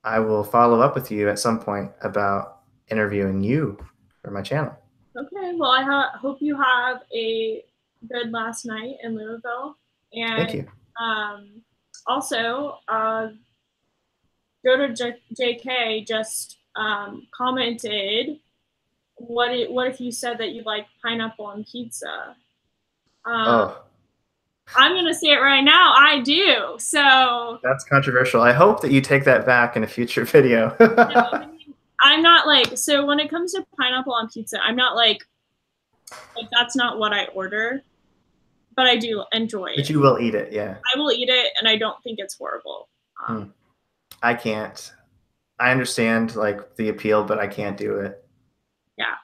I will follow up with you at some point about interviewing you for my channel. Okay. Well, I hope you have a good last night in Louisville. And Thank you. Also, ΔutoJK just commented, what if you said that you like pineapple on pizza? Oh. I'm going to say it right now. I do. So That's controversial. I hope that you take that back in a future video. I'm not like, so when it comes to pineapple on pizza, I'm not like that's not what I order, but I do enjoy it. But you will eat it, yeah. I will eat it, and I don't think it's horrible. I can't. I understand like the appeal, but I can't do it. Yeah.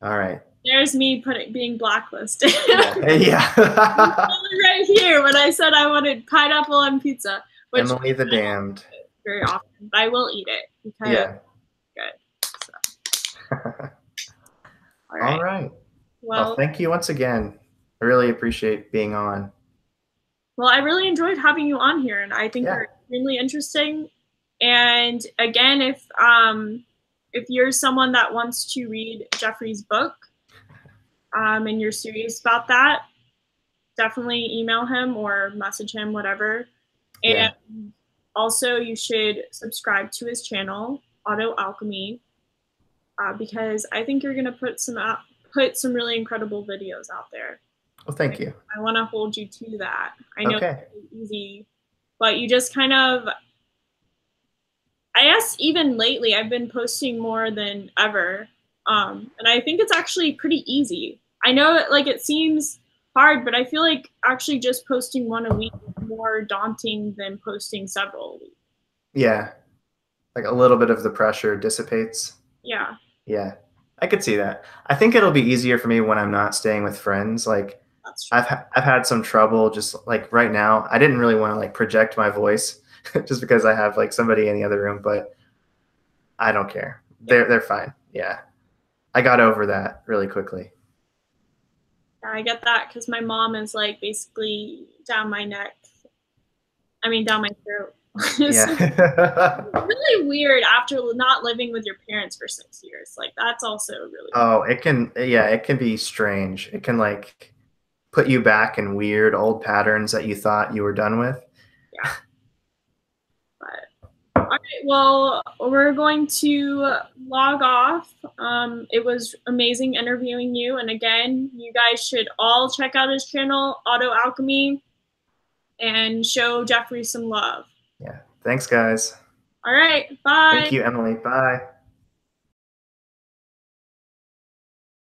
All right. There's me being blacklisted. Yeah. Right here when I said I wanted pineapple on pizza. Which Emily the Damned. Very often, but I will eat it because good. So. All right. Well, thank you once again. I really appreciate being on. Well, I really enjoyed having you on here, and I think you're extremely interesting. And again, if you're someone that wants to read Jeffrey's book, and you're serious about that, definitely email him or message him, whatever. And also, you should subscribe to his channel, ΔutoΔlchemy, because I think you're gonna put some really incredible videos out there. Well, thank you. I want to hold you to that. I know it's easy, but you just kind of, I guess even lately I've been posting more than ever. And I think it's actually pretty easy. I know like it seems hard, but I feel like actually just posting one a week is more daunting than posting several a week. Yeah. Like a little bit of the pressure dissipates. Yeah. Yeah. I could see that. I think it'll be easier for me when I'm not staying with friends. Like I've had some trouble just like right now. I didn't really want to like project my voice just because I have like somebody in the other room, but I don't care. They're fine. Yeah. I got over that really quickly. Yeah, I get that because my mom is like basically down my neck. I mean, down my throat. Yeah. Really weird after not living with your parents for 6 years. Like that's also really weird. It can be strange. It can like put you back in weird old patterns that you thought you were done with. Yeah. But all right, well, we're going to log off. It was amazing interviewing you. And again, you guys should all check out his channel, ΔutoΔlchemy, and show Jeffrey some love. Yeah. Thanks, guys. All right. Bye. Thank you, Emily. Bye.